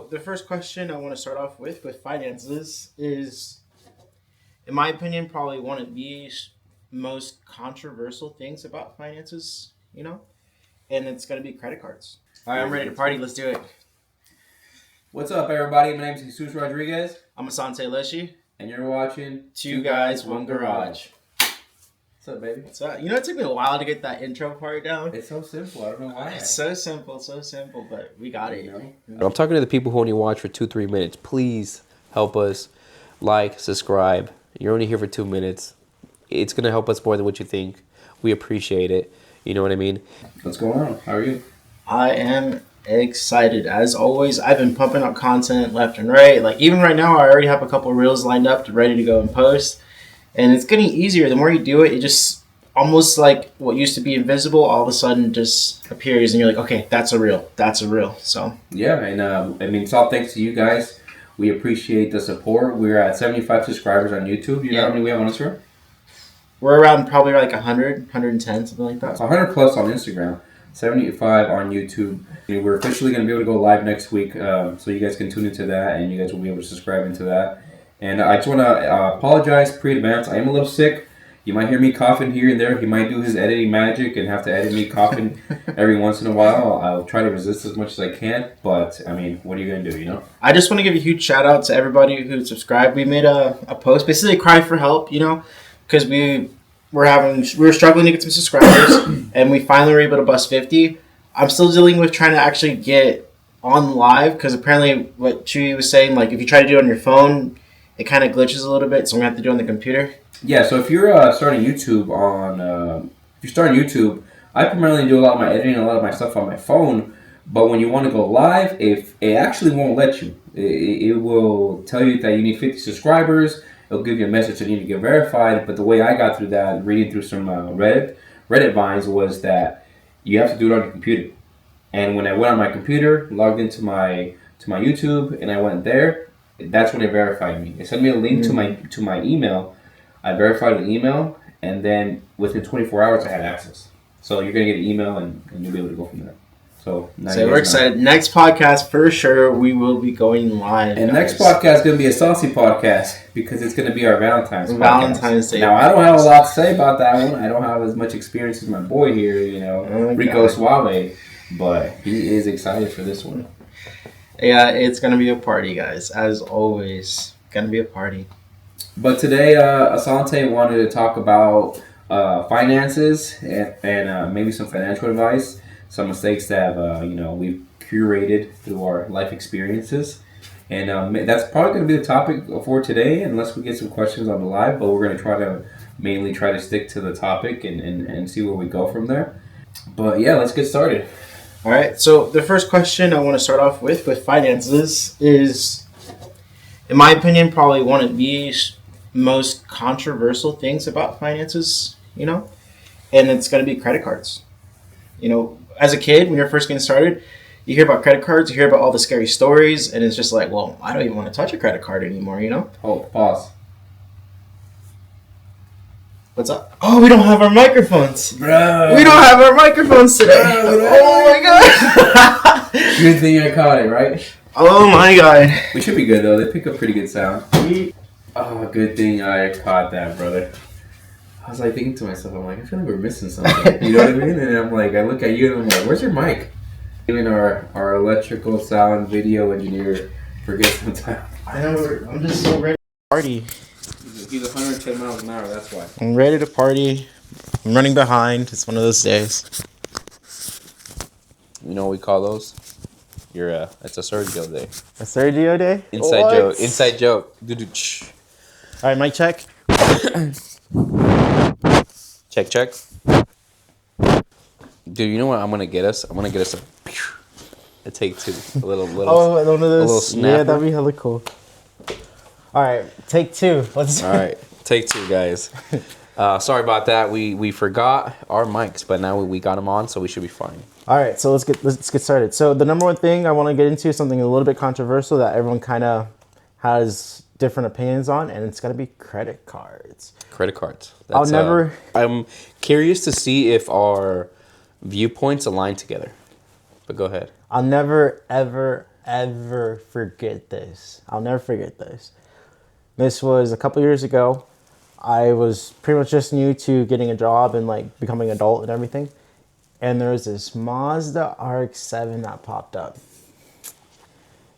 So the first question I want to start off with finances is, in my opinion, probably one of the most controversial things about finances, and it's going to be credit cards. All right, I'm ready to party. Let's do it. What's up, everybody? My name is Jesus Rodriguez. I'm Asante Leshi. And you're watching Two Guys, One Garage. What's up, baby? What's up? It took me a while to get that intro part down. It's so simple. I don't know why. It's so simple, but we got it. I'm talking to the people who only watch for 2-3 minutes. Please help us. Like, subscribe. You're only here for 2 minutes. It's going to help us more than what you think. We appreciate it. You know what I mean? What's going on? How are you? I am excited. As always, I've been pumping out content left and right. Like, even right now, I already have a couple of reels lined up ready to go and post. And it's getting easier. The more you do it, it just almost like what used to be invisible all of a sudden just appears. And you're like, okay, that's a reel. That's a reel. So, yeah. And it's all thanks to you guys. We appreciate the support. We're at 75 subscribers on YouTube. You know how many we have on Instagram? We're around probably like 100, 110, something like that. It's 100 plus on Instagram, 75 on YouTube. We're officially going to be able to go live next week, so you guys can tune into that, and you guys will be able to subscribe into that. And I just want to apologize pre-advance. I am a little sick. You might hear me coughing here and there. He might do his editing magic and have to edit me coughing every once in a while. I'll try to resist as much as I can, but, what are you going to do, I just want to give a huge shout-out to everybody who subscribed. We made a post, basically a cry for help, because we were struggling to get some subscribers, and we finally were able to bust 50. I'm still dealing with trying to actually get on live, because apparently what Chewy was saying, like if you try to do it on your phone, it kind of glitches a little bit, so we're going to have to do it on the computer. Yeah, so if you're starting YouTube I primarily do a lot of my editing, a lot of my stuff on my phone, but when you want to go live, if it actually won't let you. It will tell you that you need 50 subscribers. It'll give you a message that you need to get verified. But the way I got through that, reading through some Reddit vines, was that you have to do it on your computer. And when I went on my computer, logged into my YouTube, and I went there, that's when it verified me. It sent me a link to my email. I verified the email, and then within 24 hours, I had access. So you're going to get an email, and you'll be able to go from there. So we're excited. Next podcast, for sure, we will be going live. And next podcast is going to be a saucy podcast, because it's going to be our Valentine's Day. Now, I don't have a lot to say about that one. I don't have as much experience as my boy here, Rico Suave. But he is excited for this one. Yeah, it's going to be a party, guys. As always, going to be a party. But today, Asante wanted to talk about finances and maybe some financial advice, some mistakes that we've curated through our life experiences. And that's probably going to be the topic for today, unless we get some questions on the live. But we're going to mainly try to stick to the topic and see where we go from there. But yeah, let's get started. All right, so the first question I want to start off with finances is, in my opinion, probably one of the most controversial things about finances, and it's going to be credit cards. As a kid, when you're first getting started, you hear about credit cards, you hear about all the scary stories, and it's just like, well, I don't even want to touch a credit card anymore, Oh, pause. What's up? Oh, we don't have our microphones. Bro. We don't have our microphones today. Oh, my God. Good thing I caught it, right? Oh, my God. We should be good, though. They pick up pretty good sound. Oh, good thing I caught that, brother. I was thinking to myself, I'm like, I feel like we're missing something. You know what I mean? And I'm like, I look at you and I'm like, where's your mic? Even our electrical sound video engineer forgets sometimes. I know, I'm just so ready to party. He's 110 miles an hour, that's why. I'm ready to party. I'm running behind. It's one of those days. You know what we call those? It's a Sergio day. A Sergio day? Inside joke. All right, mic check. Check. Dude, you know what I'm gonna get us? I'm gonna get us a take two. A little one of those. A little snapper. Yeah, that'd be hella cool. All right, take two. All right, take two, guys. Sorry about that. We forgot our mics, but now we got them on, so we should be fine. All right, so let's get started. So the number one thing I want to get into is something a little bit controversial that everyone kind of has different opinions on, and it's got to be credit cards. Credit cards. I'm curious to see if our viewpoints align together. But go ahead. I'll never, ever, ever forget this. I'll never forget this. This was a couple years ago. I was pretty much just new to getting a job and like becoming an adult and everything. And there was this Mazda RX-7 that popped up.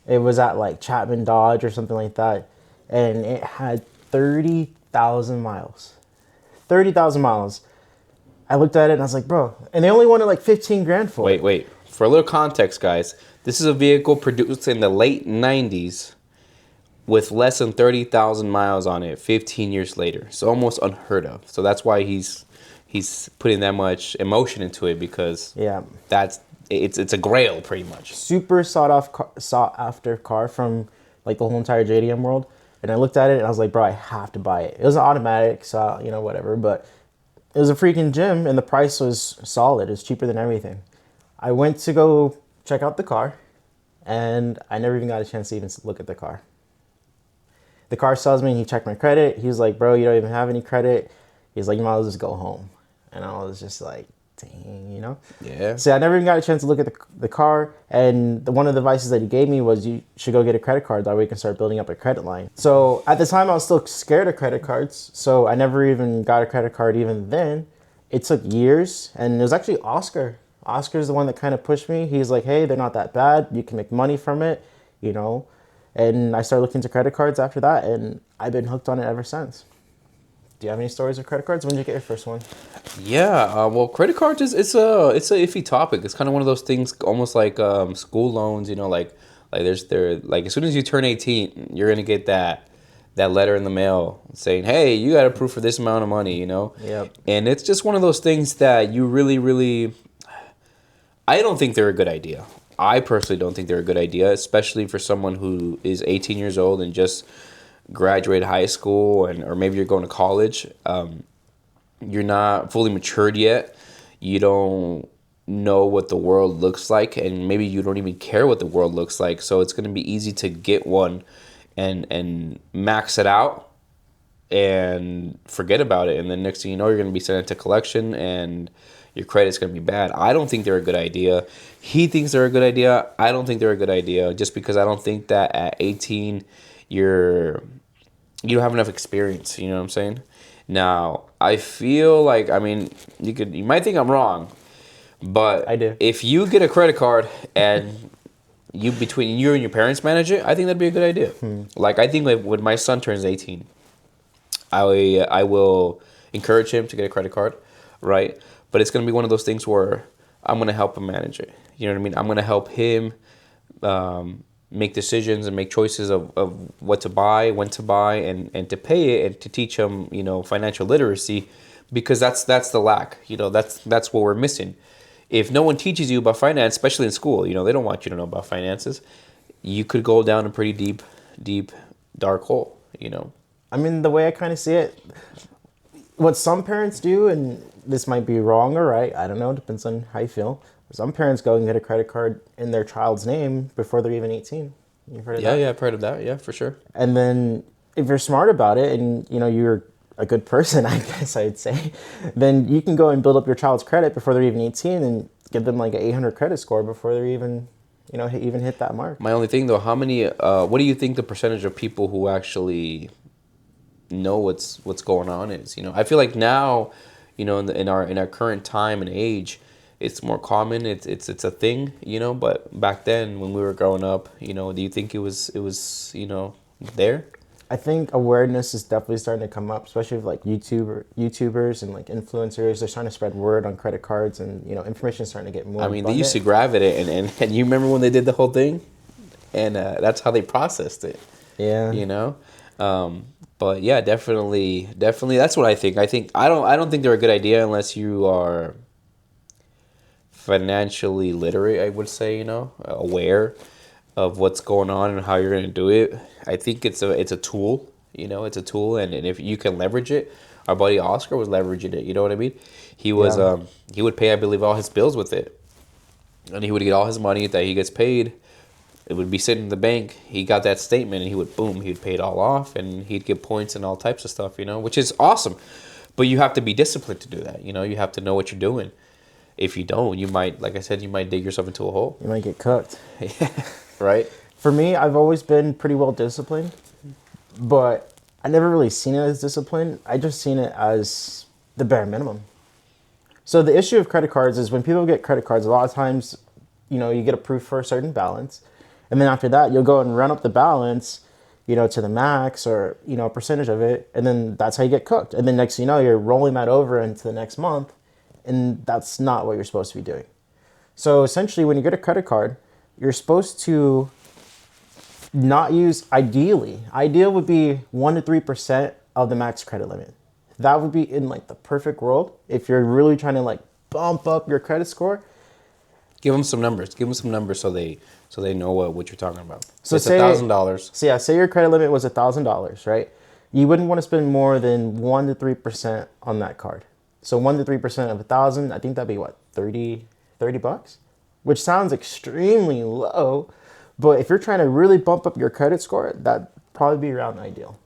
It was at like Chapman Dodge or something like that. And it had 30,000 miles. 30,000 miles. I looked at it and I was like, bro. And they only wanted like 15 grand for it. Wait. For a little context, guys, this is a vehicle produced in the late 90s with less than 30,000 miles on it 15 years later. So almost unheard of. So that's why he's putting that much emotion into it, because Yeah. it's a grail pretty much. Super sought after car from like the whole entire JDM world. And I looked at it and I was like, bro, I have to buy it. It was an automatic, so you know, whatever, but it was a freaking gym and the price was solid. It was cheaper than everything. I went to go check out the car and I never even got a chance to even look at the car. The car salesman, he checked my credit. He was like, bro, you don't even have any credit. He's like, you might as well just go home. And I was just like, dang, you know? Yeah. So I never even got a chance to look at the car. And one of the advices that he gave me was you should go get a credit card. That way you can start building up a credit line. So at the time, I was still scared of credit cards. So I never even got a credit card even then. It took years. And it was actually Oscar. Oscar's the one that kind of pushed me. He's like, hey, they're not that bad. You can make money from it, you know? And I started looking into credit cards after that. And I've been hooked on it ever since. Do you have any stories of credit cards? When did you get your first one? Yeah, well, credit cards it's a iffy topic. It's kind of one of those things, almost like school loans. You know, like as soon as you turn 18, you're gonna get that letter in the mail saying, "Hey, you got to prove for this amount of money." You know. Yep. And it's just one of those things that you really, I don't think they're a good idea. I personally don't think they're a good idea, especially for someone who is 18 years old and just graduated high school, or maybe you're going to college. You're not fully matured yet. You don't know what the world looks like, and maybe you don't even care what the world looks like. So it's going to be easy to get one and max it out and forget about it. And then next thing you know, you're going to be sent into collection and your credit's going to be bad. I don't think they're a good idea. He thinks they're a good idea. I don't think they're a good idea, just because I don't think that at 18 you don't have enough experience. You know what I'm saying? Now, I feel like, I mean, you might think I'm wrong, but I do. If you get a credit card and between you and your parents manage it, I think that'd be a good idea. Like, I think like when my son turns 18, I will encourage him to get a credit card, right? But it's gonna be one of those things where I'm gonna help him manage it. You know what I mean? I'm gonna help him make decisions and make choices of what to buy, when to buy, and to pay it, and to teach them, you know, financial literacy, because that's the lack. You know, that's what we're missing. If no one teaches you about finance, especially in school, you know, they don't want you to know about finances, you could go down a pretty deep dark hole, you know. I mean, the way I kind of see it, what some parents do, and this might be wrong or right, I don't know, depends on how you feel. Some parents go and get a credit card in their child's name before they're even 18. You've heard of that? Yeah, I've heard of that. Yeah, for sure. And then if you're smart about it and, you know, you're a good person, I guess I'd say, then you can go and build up your child's credit before they're even 18 and give them like an 800 credit score before they're even, you know, even hit that mark. My only thing though, what do you think the percentage of people who actually know what's going on is? You know, I feel like now, you know, in our current time and age, it's more common. It's a thing, you know. But back then, when we were growing up, you know, do you think it was you know there? I think awareness is definitely starting to come up, especially with like YouTubers and like influencers. They're starting to spread word on credit cards, and you know, information is starting to get more. I mean, they used to grab it, and you remember when they did the whole thing, and that's how they processed it. Yeah. You know. But yeah, definitely, that's what I think. I don't think they're a good idea unless you are financially literate, I would say, you know, aware of what's going on and how you're going to do it. I think it's a tool, you know, it's a tool, and if you can leverage it. Our buddy Oscar was leveraging it, you know what I mean? He was he would pay, I believe, all his bills with it. And he would get all his money that he gets paid. It would be sitting in the bank. He got that statement and he'd pay it all off, and he'd get points and all types of stuff, you know, which is awesome. But you have to be disciplined to do that, you know, you have to know what you're doing. If you don't, you might, like I said, you might dig yourself into a hole. You might get cooked. Yeah. right? For me, I've always been pretty well disciplined, but I never really seen it as discipline. I just seen it as the bare minimum. So the issue of credit cards is when people get credit cards, a lot of times, you get approved for a certain balance. And then after that, you'll go and run up the balance, to the max or, a percentage of it. And then that's how you get cooked. And then next thing you know, you're rolling that over into the next month. And that's not what you're supposed to be doing. So essentially, when you get a credit card, you're supposed to not use, ideal would be 1 to 3% of the max credit limit. That would be in like the perfect world. If you're really trying to like bump up your credit score, Give them some numbers. Give them some numbers so they know what you're talking about. So it's say $1,000. So say your credit limit was $1,000, right? You wouldn't want to spend more than 1 to 3% on that card. So 1 to 3% of 1,000, I think that'd be what, 30 bucks? Which sounds extremely low, but if you're trying to really bump up your credit score, that'd probably be around ideal.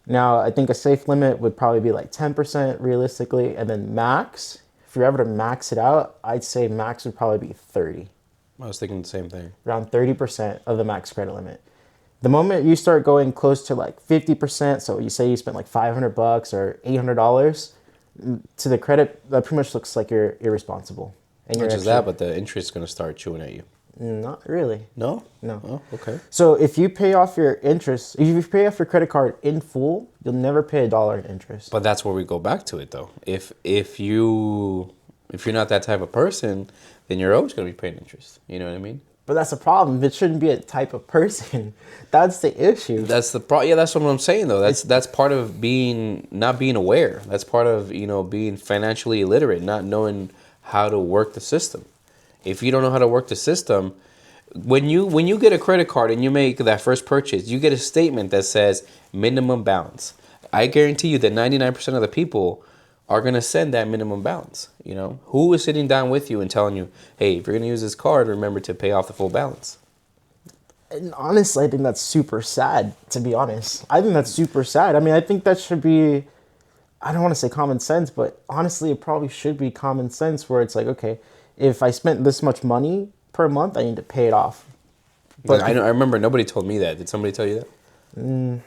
Now, I think a safe limit would probably be like 10% realistically, and then max, if you're ever to max it out, I'd say max would probably be 30. I was thinking the same thing. Around 30% of the max credit limit. The moment you start going close to like 50%, so you say you spent like $500 or $800 to the credit, that pretty much looks like you're irresponsible. And Not just that, but the interest is going to start chewing at you. Not really. No? No. Oh, okay. So if you pay off your interest, if you pay off your credit card in full, you'll never pay $1 in interest. But that's where we go back to it, though. If you're not that type of person, then you're always going to be paying interest. You know what I mean? But that's the problem. It shouldn't be a type of person. That's the issue. That's the Yeah, that's what I'm saying, though. That's part of not being aware. That's part of being financially illiterate, not knowing how to work the system. If you don't know how to work the system, when you get a credit card and you make that first purchase, you get a statement that says minimum balance. I guarantee you that 99% of the people are going to send that minimum balance. Who is sitting down with you and telling you, hey, if you're going to use this card, remember to pay off the full balance? And honestly, I think that's super sad, to be honest. I think that's super sad. I mean, I think that should be, I don't want to say common sense, but honestly, it probably should be common sense where it's like, okay, if I spent this much money per month, I need to pay it off. But I remember nobody told me that. Did somebody tell you that?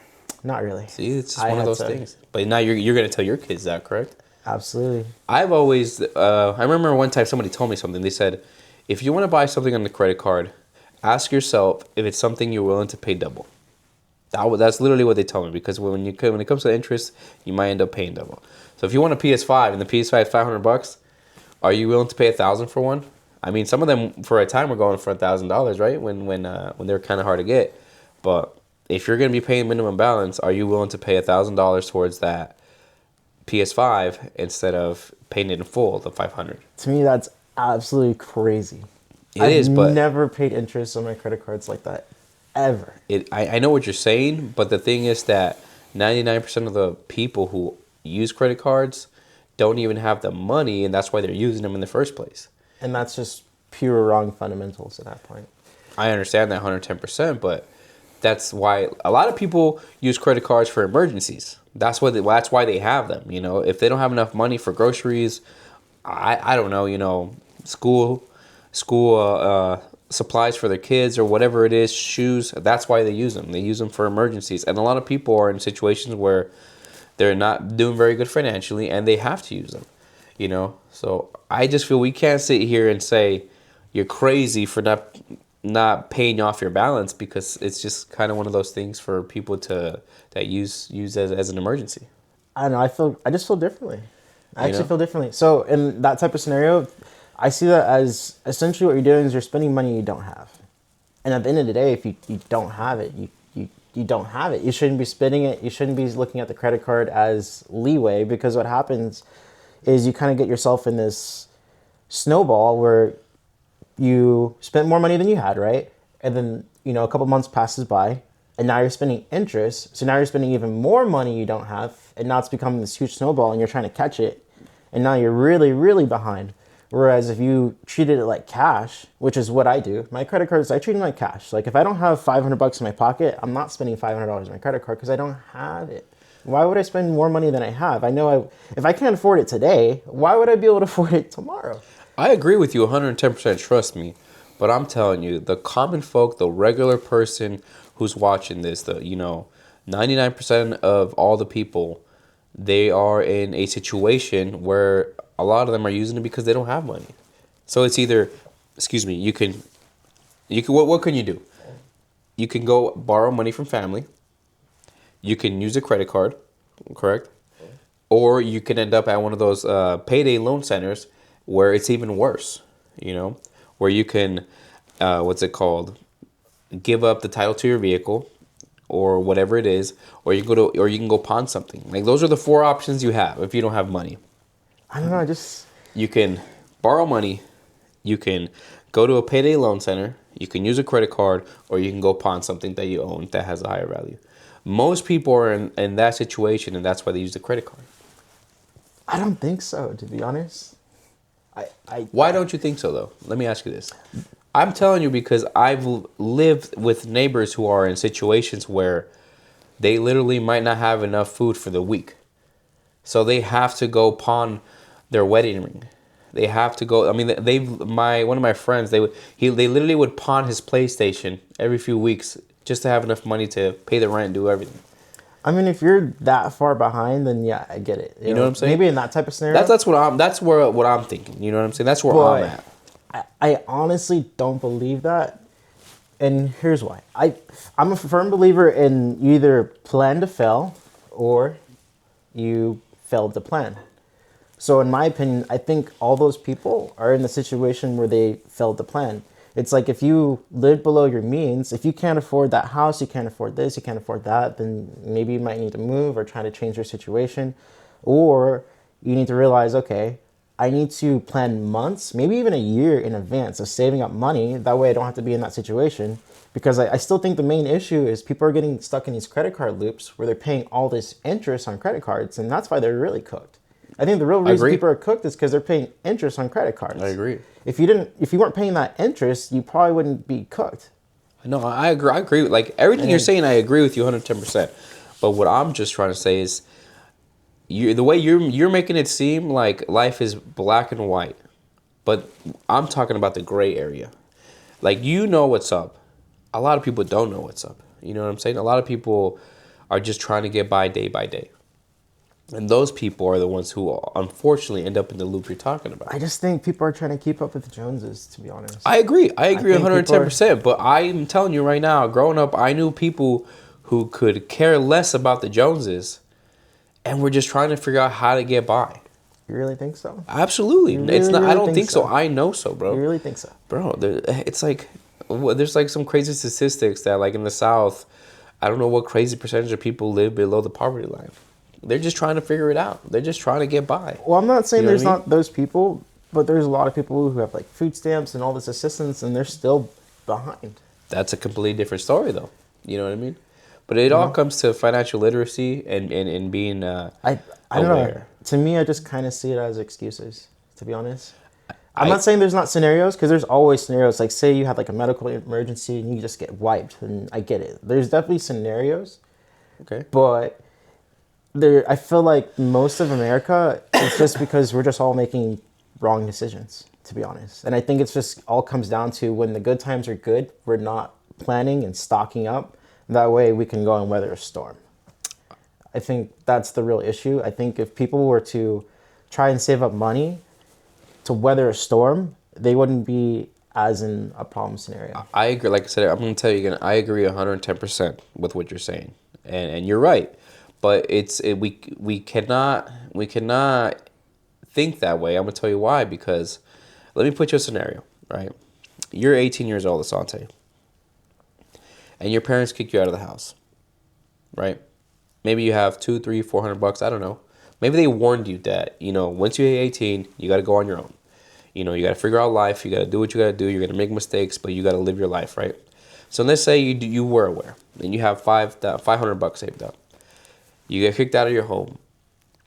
Not really. See, it's just one of those things. But now you're going to tell your kids that, correct? Absolutely. I've always, I remember one time somebody told me something. They said, if you want to buy something on the credit card, ask yourself if it's something you're willing to pay double. That's literally what they told me, because when it comes to interest, you might end up paying double. So if you want a PS5 and the PS5 is $500, are you willing to pay $1,000 for one? I mean, some of them for a time were going for $1,000, right? When they're kind of hard to get. But if you're going to be paying minimum balance, are you willing to pay $1,000 towards that PS5 instead of paying it in full, the $500? To me, that's absolutely crazy. I've never paid interest on my credit cards like that, ever. I know what you're saying, but the thing is that 99% of the people who use credit cards don't even have the money, and that's why they're using them in the first place. And that's just pure wrong fundamentals at that point. I understand that 110%, but that's why a lot of people use credit cards for emergencies. That's why they have them. If they don't have enough money for groceries, I don't know, school supplies for their kids or whatever it is, shoes. That's why they use them. They use them for emergencies. And a lot of people are in situations where they're not doing very good financially and they have to use them. So I just feel we can't sit here and say you're crazy for not paying off your balance, because it's just kind of one of those things for people that use as an emergency. I don't know. I just feel differently. I actually feel differently. So in that type of scenario, I see that as essentially what you're doing is you're spending money you don't have. And at the end of the day, if you don't have it, you don't have it. You shouldn't be spending it. You shouldn't be looking at the credit card as leeway, because what happens is you kind of get yourself in this snowball where you spent more money than you had, right? And then, a couple months passes by and now you're spending interest. So now you're spending even more money you don't have. And now it's becoming this huge snowball and you're trying to catch it. And now you're really, really behind. Whereas if you treated it like cash, which is what I do, my credit cards, I treat them like cash. Like if I don't have $500 in my pocket, I'm not spending $500 on my credit card because I don't have it. Why would I spend more money than I have? I know if I can't afford it today, why would I be able to afford it tomorrow? I agree with you 110%, trust me. But I'm telling you, the common folk, the regular person who's watching this, 99% of all the people, they are in a situation where a lot of them are using it because they don't have money. So it's either, excuse me, what can you do? You can go borrow money from family. You can use a credit card, correct? Or you can end up at one of those payday loan centers where it's even worse, where you can, what's it called? Give up the title to your vehicle or whatever it is, or you can go pawn something. Like those are the four options you have if you don't have money. I don't know. You can borrow money, you can go to a payday loan center, you can use a credit card, or you can go pawn something that you own that has a higher value. Most people are in that situation, and that's why they use the credit card. I don't think so, to be honest. Why don't you think so, though? Let me ask you this. I'm telling you because I've lived with neighbors who are in situations where they literally might not have enough food for the week. So they have to go pawn their wedding ring. They have to go. I mean, one of my friends, they literally would pawn his PlayStation every few weeks just to have enough money to pay the rent and do everything. I mean, if you're that far behind, then yeah, I get it. You know what I'm saying? Maybe in that type of scenario. That's what I'm thinking. You know what I'm saying? That's where I'm at. I honestly don't believe that, and here's why. I'm a firm believer in you either plan to fail, or you failed to plan. So in my opinion, I think all those people are in the situation where they failed to plan. It's like if you live below your means, if you can't afford that house, you can't afford this, you can't afford that, then maybe you might need to move or try to change your situation. Or you need to realize, okay, I need to plan months, maybe even a year in advance of saving up money. That way I don't have to be in that situation. Because I still think the main issue is people are getting stuck in these credit card loops where they're paying all this interest on credit cards, and that's why they're really cooked. I think the real reason people are cooked is because they're paying interest on credit cards. I agree. If you weren't paying that interest, you probably wouldn't be cooked. No, I agree. I agree. Like everything you're saying, I agree with you 110%. But what I'm just trying to say is, the way you're making it seem like life is black and white, but I'm talking about the gray area. Like what's up. A lot of people don't know what's up. You know what I'm saying? A lot of people are just trying to get by day by day. And those people are the ones who unfortunately end up in the loop you're talking about. I just think people are trying to keep up with the Joneses, to be honest. I agree 110%. But I'm telling you right now, growing up, I knew people who could care less about the Joneses and were just trying to figure out how to get by. You really think so? Absolutely. It's not. I don't think so. I know so, bro. You really think so? Bro, it's like there's like some crazy statistics that like in the South, I don't know what crazy percentage of people live below the poverty line. They're just trying to figure it out. They're just trying to get by. Well, I'm not saying there's not those people, but there's a lot of people who have like food stamps and all this assistance, and they're still behind. That's a completely different story, though. You know what I mean? But it all comes to financial literacy and being I don't know. To me, I just kind of see it as excuses, to be honest. I'm not saying there's not scenarios, because there's always scenarios. Like, say you have like a medical emergency and you just get wiped, and I get it. There's definitely scenarios. Okay. But I feel like most of America, it's just because we're just all making wrong decisions, to be honest. And I think it's just all comes down to when the good times are good, we're not planning and stocking up. That way we can go and weather a storm. I think that's the real issue. I think if people were to try and save up money to weather a storm, they wouldn't be as in a problem scenario. I agree. Like I said, I'm going to tell you again, I agree 110% with what you're saying. And you're right. But we cannot think that way. I'm going to tell you why. Because let me put you a scenario, right? You're 18 years old, Asante. And your parents kick you out of the house, right? Maybe you have $200, $300, $400. I don't know. Maybe they warned you that, once you hit 18, you got to go on your own. You got to figure out life. You got to do what you got to do. You're going to make mistakes, but you got to live your life, right? So let's say you were aware and you have $500 saved up. You get kicked out of your home.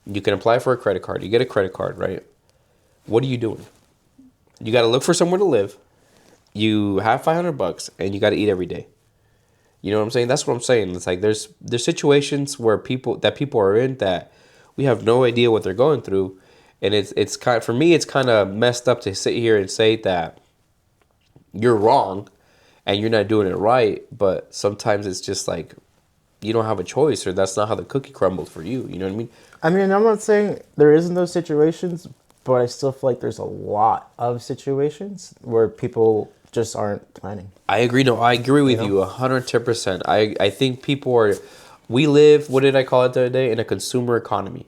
You can apply for a credit card. You get a credit card, right? What are you doing? You got to look for somewhere to live. You have $500 and you got to eat every day. You know what I'm saying? That's what I'm saying. It's like there's situations where people are in that we have no idea what they're going through, and it's kind of, for me, it's kind of messed up to sit here and say that you're wrong and you're not doing it right, but sometimes it's just like you don't have a choice, or that's not how the cookie crumbled for you. You know what I mean? I mean, I'm not saying there isn't those situations, but I still feel like there's a lot of situations where people just aren't planning. I agree. No, I agree with you 110%. I think we live, what did I call it the other day? In a consumer economy,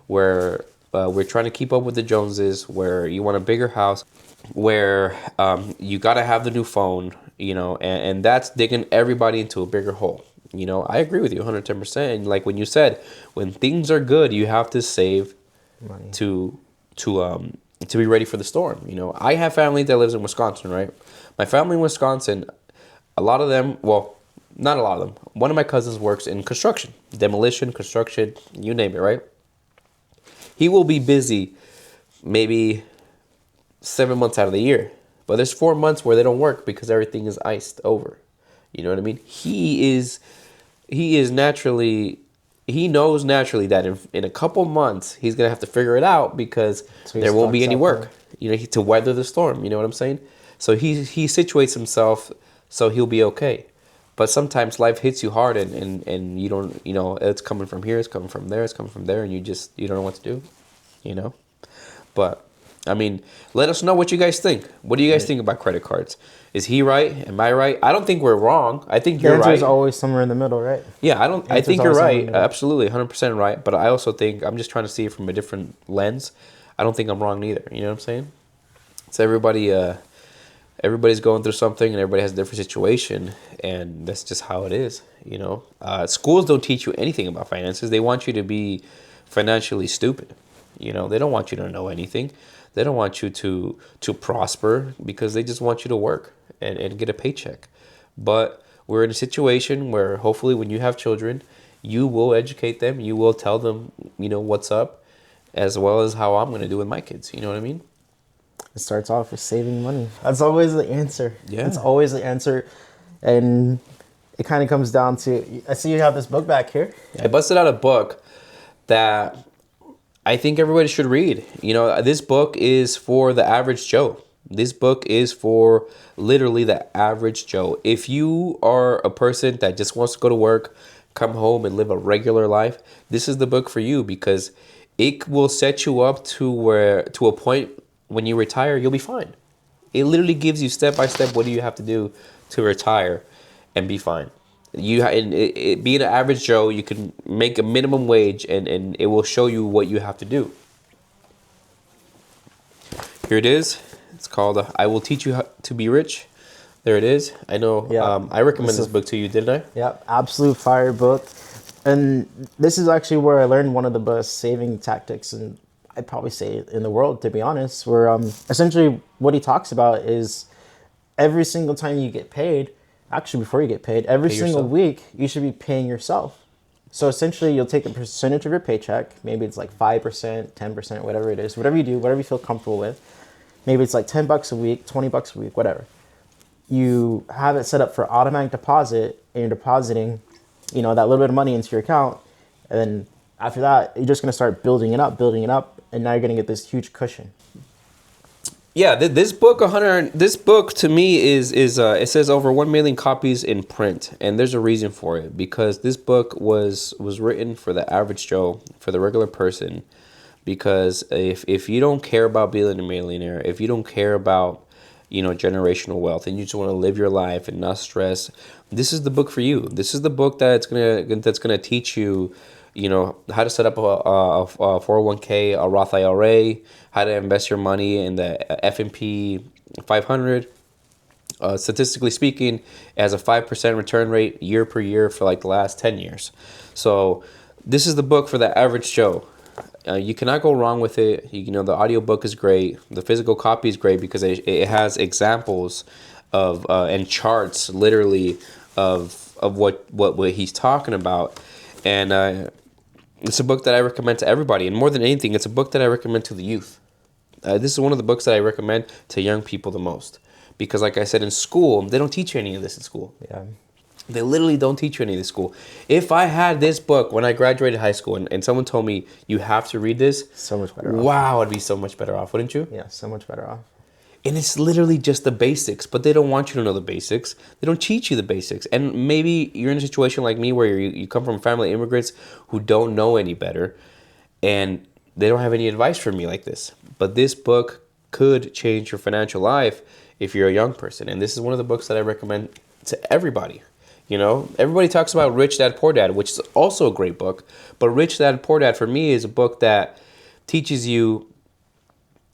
where we're trying to keep up with the Joneses, where you want a bigger house, where you got to have the new phone, and that's digging everybody into a bigger hole. I agree with you 110%. And like when you said, when things are good, you have to save Money. to be ready for the storm. I have family that lives in Wisconsin, right? My family in Wisconsin, a lot of them, well, not a lot of them. One of my cousins works in construction, demolition, construction, you name it, right? He will be busy maybe 7 months out of the year, but there's 4 months where they don't work because everything is iced over. You know what I mean? He knows naturally that in a couple months he's gonna have to figure it out because So there won't be stocks any up work. To weather the storm. You know what I'm saying? So he situates himself so he'll be okay. But sometimes life hits you hard and you don't, it's coming from here, it's coming from there, it's coming from there, and you don't know what to do. But I mean, let us know what you guys think. What do you guys think about credit cards? Is he right? Am I right? I don't think we're wrong. I think The you're answer right. is always somewhere in the middle, right? Yeah, I Answer's think you're always somewhere in right. the middle. Absolutely, 100% right. But I also think I'm just trying to see it from a different lens. I don't think I'm wrong either. You know what I'm saying? So everybody's going through something, and everybody has a different situation, and that's just how it is. Schools don't teach you anything about finances. They want you to be financially stupid. They don't want you to know anything. They don't want you to prosper because they just want you to work and get a paycheck. But we're in a situation where hopefully when you have children, you will educate them. You will tell them, what's up, as well as how I'm going to do with my kids. You know what I mean? It starts off with saving money. That's always the answer. Yeah. It's always the answer. And it kind of comes down to, I see you have this book back here. I busted out a book that I think everybody should read. This book is for the average Joe. This book is for literally the average Joe. If you are a person that just wants to go to work, come home and live a regular life, this is the book for you because it will set you up to a point when you retire, you'll be fine. It literally gives you step by step what do you have to do to retire and be fine. Being an average Joe, you can make a minimum wage and it will show you what you have to do. Here it is. It's called I Will Teach You How to Be Rich. There it is. I know. Yeah. I recommended this book to you, didn't I? Yeah, absolute fire book. And this is actually where I learned one of the best saving tactics, and I'd probably say in the world, to be honest, where essentially what he talks about is every single time you get paid, actually before you get paid, every single yourself. week, you should be paying yourself. So essentially you'll take a percentage of your paycheck, maybe it's like 5%, 10%, whatever it is, whatever you do, whatever you feel comfortable with. Maybe it's like $10 a week, $20 a week, whatever. You have it set up for automatic deposit, and you're depositing, that little bit of money into your account, and then after that, you're just going to start building it up, and now you're going to get this huge cushion. Yeah, this book to me is it says over 1 million copies in print, and there's a reason for it because this book was written for the average Joe, for the regular person. Because if you don't care about being a millionaire, if you don't care about generational wealth, and you just want to live your life and not stress, this is the book for you. This is the book that's gonna teach you, how to set up a 401k, a Roth IRA, how to invest your money in the S&P 500. Statistically speaking, it has a 5% return rate year per year for like the last 10 years. So this is the book for the average Joe. You cannot go wrong with it. The audiobook is great. The physical copy is great because it has examples of and charts literally of what he's talking about. And it's a book that I recommend to everybody. And more than anything, it's a book that I recommend to the youth. This is one of the books that I recommend to young people the most. Because like I said, in school, they don't teach you any of this in school. Yeah. They literally don't teach you any of this school. If I had this book when I graduated high school and someone told me you have to read this, So much better off. wow, I'd be so much better off, wouldn't you? Yeah, so much better off. And it's literally just the basics, but they don't want you to know the basics. They don't teach you the basics. And maybe you're in a situation like me where you come from family of immigrants who don't know any better and they don't have any advice for me like this. But this book could change your financial life if you're a young person. And this is one of the books that I recommend to everybody. You know, everybody talks about Rich Dad Poor Dad, which is also a great book. But Rich Dad Poor Dad for me is a book that teaches you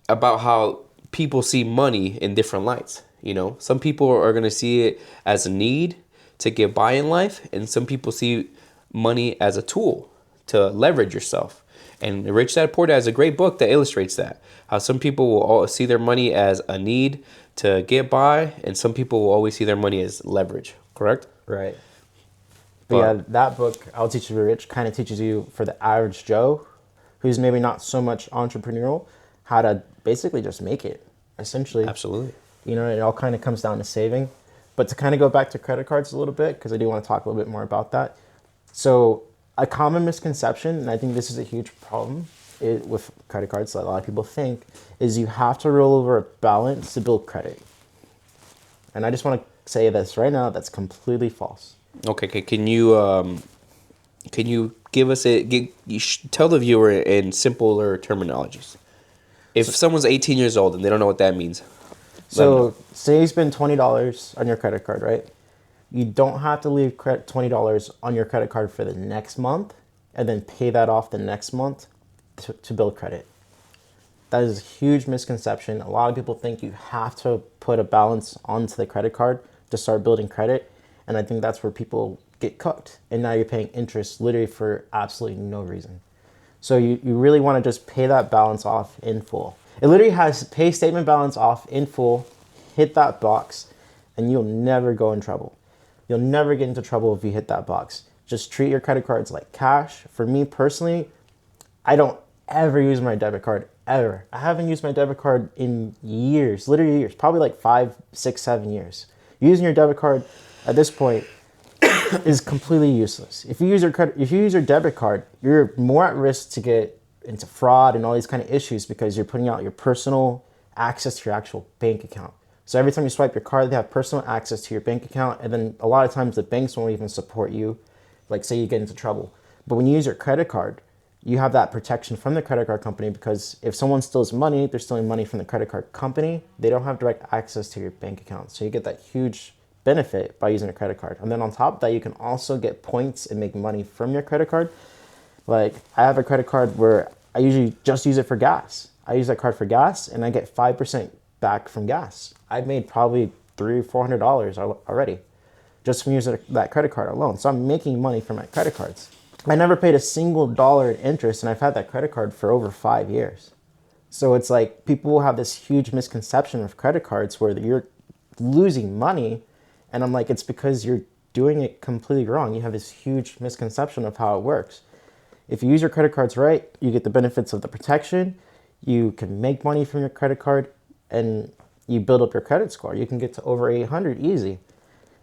about how people see money in different lights. You know, some people are going to see it as a need to get by in life, and some people see money as a tool to leverage yourself. And Rich Dad Poor Dad is a great book that illustrates that. How some people will all see their money as a need to get by, and some people will always see their money as leverage. Correct? Right. But yeah, that book, I'll Teach You to Be Rich, kind of teaches you for the average Joe, who's maybe not so much entrepreneurial, how to basically just make it, essentially. Absolutely. You know, it all kind of comes down to saving. But to kind of go back to credit cards a little bit, because I do want to talk a little bit more about that. So a common misconception, and I think this is a huge problem with credit cards that a lot of people think, is you have to roll over a balance to build credit. And I just want to say this right now, that's completely false. Okay. Can you give us tell the viewer in simpler terminologies? If someone's 18 years old and they don't know what that means. So say you spend $20 on your credit card, right? You don't have to leave $20 on your credit card for the next month and then pay that off the next month to build credit. That is a huge misconception. A lot of people think you have to put a balance onto the credit card to start building credit. And I think that's where people get cooked. And now you're paying interest literally for absolutely no reason. So you really want to just pay that balance off in full. It literally has pay statement balance off in full, hit that box, and you'll never go in trouble. You'll never get into trouble if you hit that box. Just treat your credit cards like cash. For me personally, I don't ever use my debit card, ever. I haven't used my debit card in years, literally years, probably like 5, 6, 7 years. Using your debit card at this point is completely useless. If you use your debit card, you're more at risk to get into fraud and all these kind of issues because you're putting out your personal access to your actual bank account. So every time you swipe your card, they have personal access to your bank account, and then a lot of times the banks won't even support you, like say you get into trouble. But when you use your credit card, you have that protection from the credit card company, because if someone steals money, they're stealing money from the credit card company. They don't have direct access to your bank account. So you get that huge benefit by using a credit card. And then on top of that, you can also get points and make money from your credit card. Like I have a credit card where I usually just use it for gas. I use that card for gas and I get 5% back from gas. I've made probably $300 or $400 already just from using that credit card alone. So I'm making money from my credit cards. I never paid a single dollar in interest, and I've had that credit card for over 5 years. So it's like people will have this huge misconception of credit cards where you're losing money, and I'm like, it's because you're doing it completely wrong. You have this huge misconception of how it works. If you use your credit cards right, you get the benefits of the protection, you can make money from your credit card, and you build up your credit score. You can get to over 800 easy.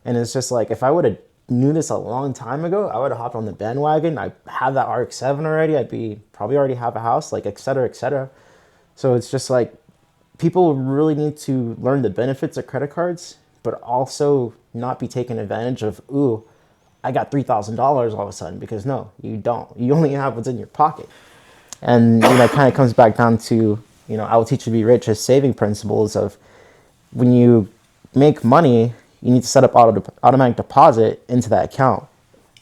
And it's just like, if I would have knew this a long time ago, I would have hopped on the bandwagon. I have that RX-7 already. I'd be probably already have a house, like et cetera, et cetera. So it's just like people really need to learn the benefits of credit cards, but also not be taken advantage of, ooh, I got $3,000 all of a sudden, because no, you don't. You only have what's in your pocket. And it kind of comes back down to, I will teach you to be rich as saving principles of when you make money, you need to set up automatic deposit into that account.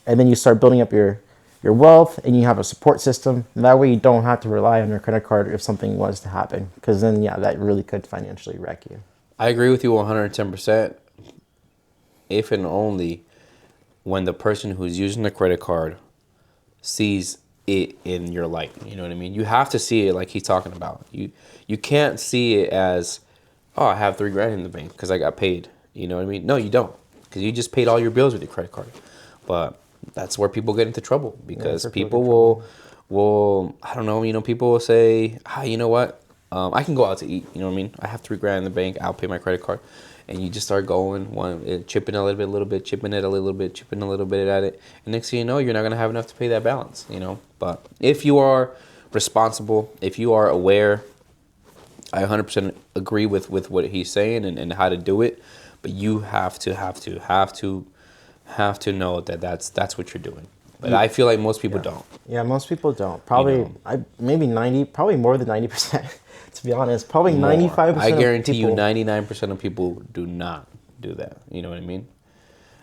And then you start building up your wealth, and you have a support system. And that way you don't have to rely on your credit card if something was to happen. Because then, that really could financially wreck you. I agree with you 110%. If and only when the person who's using the credit card sees it in your light. You know what I mean? You have to see it like he's talking about. You can't see it as, oh, I have $3,000 in the bank because I got paid. You know what I mean? No, you don't, because you just paid all your bills with your credit card. But that's where people get into trouble, because people will I don't know, people will say, you know what? I can go out to eat. You know what I mean? I have $3,000 in the bank. I'll pay my credit card. And you just start going, chipping a little bit, chipping it a little bit, chipping a little bit at it. And next thing you know, you're not going to have enough to pay that balance, But if you are responsible, if you are aware I 100% agree with what he's saying and how to do it, but you have to know that that's what you're doing. But I feel like most people don't. Yeah, most people don't. Probably, You know. maybe 90, probably more than 90%, to be honest. Probably More. 95% I guarantee of people, you 99% of people do not do that. You know what I mean?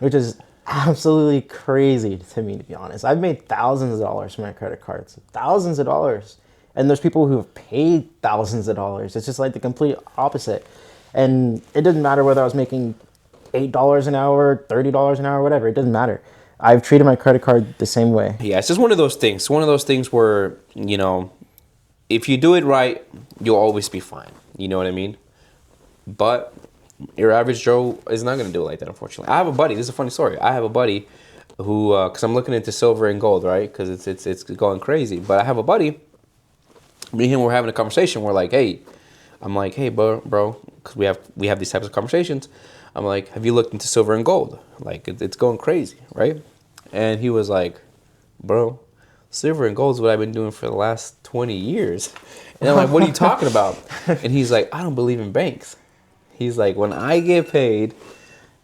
which is absolutely crazy to me, to be honest. I've made thousands of dollars from my credit cards. Thousands of dollars. And there's people who have paid thousands of dollars. It's just like the complete opposite. And it doesn't matter whether I was making $8 an hour, $30 an hour, whatever. It doesn't matter. I've treated my credit card the same way. Yeah, it's just one of those things. One of those things where, if you do it right, you'll always be fine. You know what I mean? But your average Joe is not going to do it like that, unfortunately. I have a buddy. This is a funny story. I have a buddy who, because I'm looking into silver and gold, right? Because it's going crazy. But I have a buddy. Me and him were having a conversation. We're like, hey, I'm like, hey, bro, because we have these types of conversations. I'm like, have you looked into silver and gold? Like, it's going crazy, right? And he was like, bro, silver and gold is what I've been doing for the last 20 years. And I'm like, what are you talking about? And he's like, I don't believe in banks. He's like, when I get paid,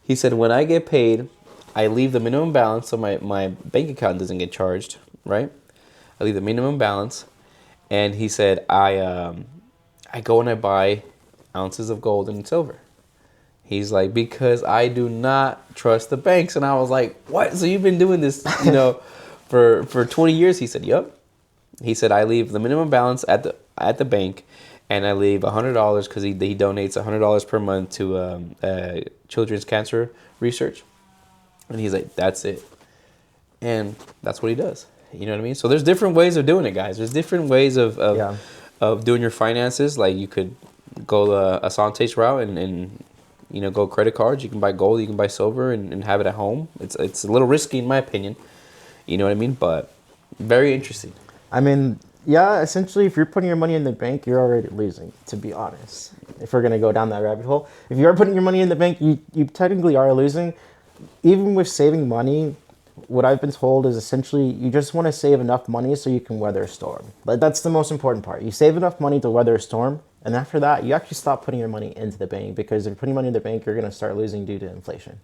he said, when I get paid, I leave the minimum balance so my bank account doesn't get charged, right? I leave the minimum balance. And he said, I go and I buy ounces of gold and silver. He's like, because I do not trust the banks. And I was like, what? So you've been doing this, for 20 years? He said, yep. He said, I leave the minimum balance at the bank, and I leave $100 because he donates $100 per month to children's cancer research. And he's like, that's it. And that's what he does. You know what I mean? So there's different ways of doing it, guys. There's different ways of doing your finances. Like, you could go the Asante's route and go credit cards. You can buy gold, you can buy silver, and have it at home. It's a little risky in my opinion. You know what I mean? But very interesting. I mean, yeah, essentially, if you're putting your money in the bank, you're already losing, to be honest. If we're going to go down that rabbit hole. If you are putting your money in the bank, you technically are losing. Even with saving money, what I've been told is essentially you just want to save enough money so you can weather a storm. But that's the most important part. You save enough money to weather a storm, and after that, you actually stop putting your money into the bank, because if you're putting money in the bank, you're going to start losing due to inflation.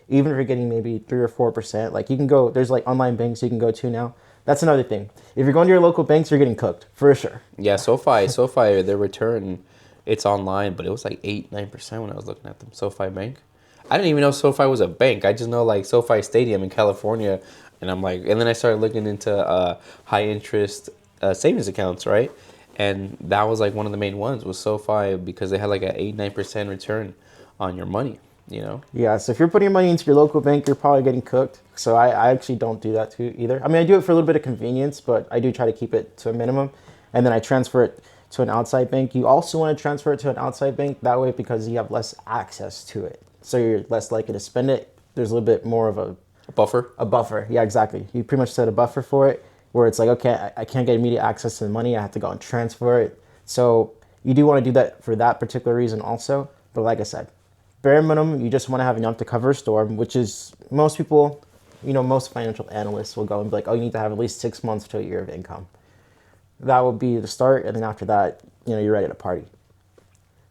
Even if you're getting maybe 3 or 4%, like you can go, there's like online banks you can go to now. That's another thing. If you're going to your local banks, you're getting cooked, for sure. Yeah, SoFi, their return, it's online, but it was like 8-9% when I was looking at them. SoFi Bank. I didn't even know SoFi was a bank. I just know like SoFi Stadium in California, and I'm like, and then I started looking into high interest savings accounts, right? And that was like one of the main ones was SoFi, because they had like an 8-9% return on your money. Yeah, so if you're putting your money into your local bank, you're probably getting cooked. So I actually don't do that too either. I mean, I do it for a little bit of convenience, but I do try to keep it to a minimum. And then I transfer it to an outside bank. You also want to transfer it to an outside bank that way, because you have less access to it. So you're less likely to spend it. There's a little bit more of a buffer. A buffer, yeah, exactly. You pretty much set a buffer for it, where it's like, okay, I can't get immediate access to the money. I have to go and transfer it. So you do want to do that for that particular reason also. But like I said, bare minimum, you just want to have enough to cover a storm, which is most people, most financial analysts will go and be like, oh, you need to have at least 6 months to a year of income. That will be the start. And then after that, you're ready to party.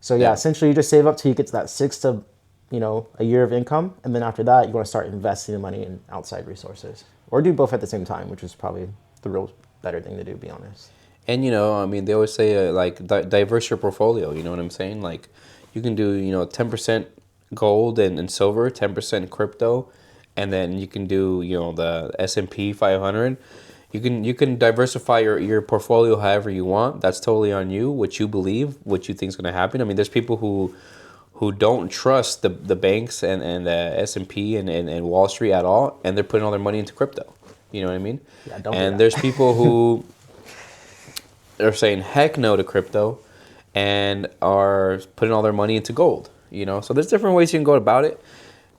So yeah, essentially you just save up till you get to that 6 to, a year of income. And then after that, you want to start investing the money in outside resources, or do both at the same time, which is probably the real better thing to do, to be honest. And, they always say diverse your portfolio. You know what I'm saying? Like, you can do, 10% gold and silver, 10% crypto, and then you can do, the S&P 500. You can diversify your portfolio however you want. That's totally on you, what you believe, what you think is going to happen. I mean, there's people who don't trust the banks and the S&P and Wall Street at all, and they're putting all their money into crypto. You know what I mean? Yeah, don't and do that. There's people who are saying heck no to crypto and are putting all their money into gold. So there's different ways you can go about it.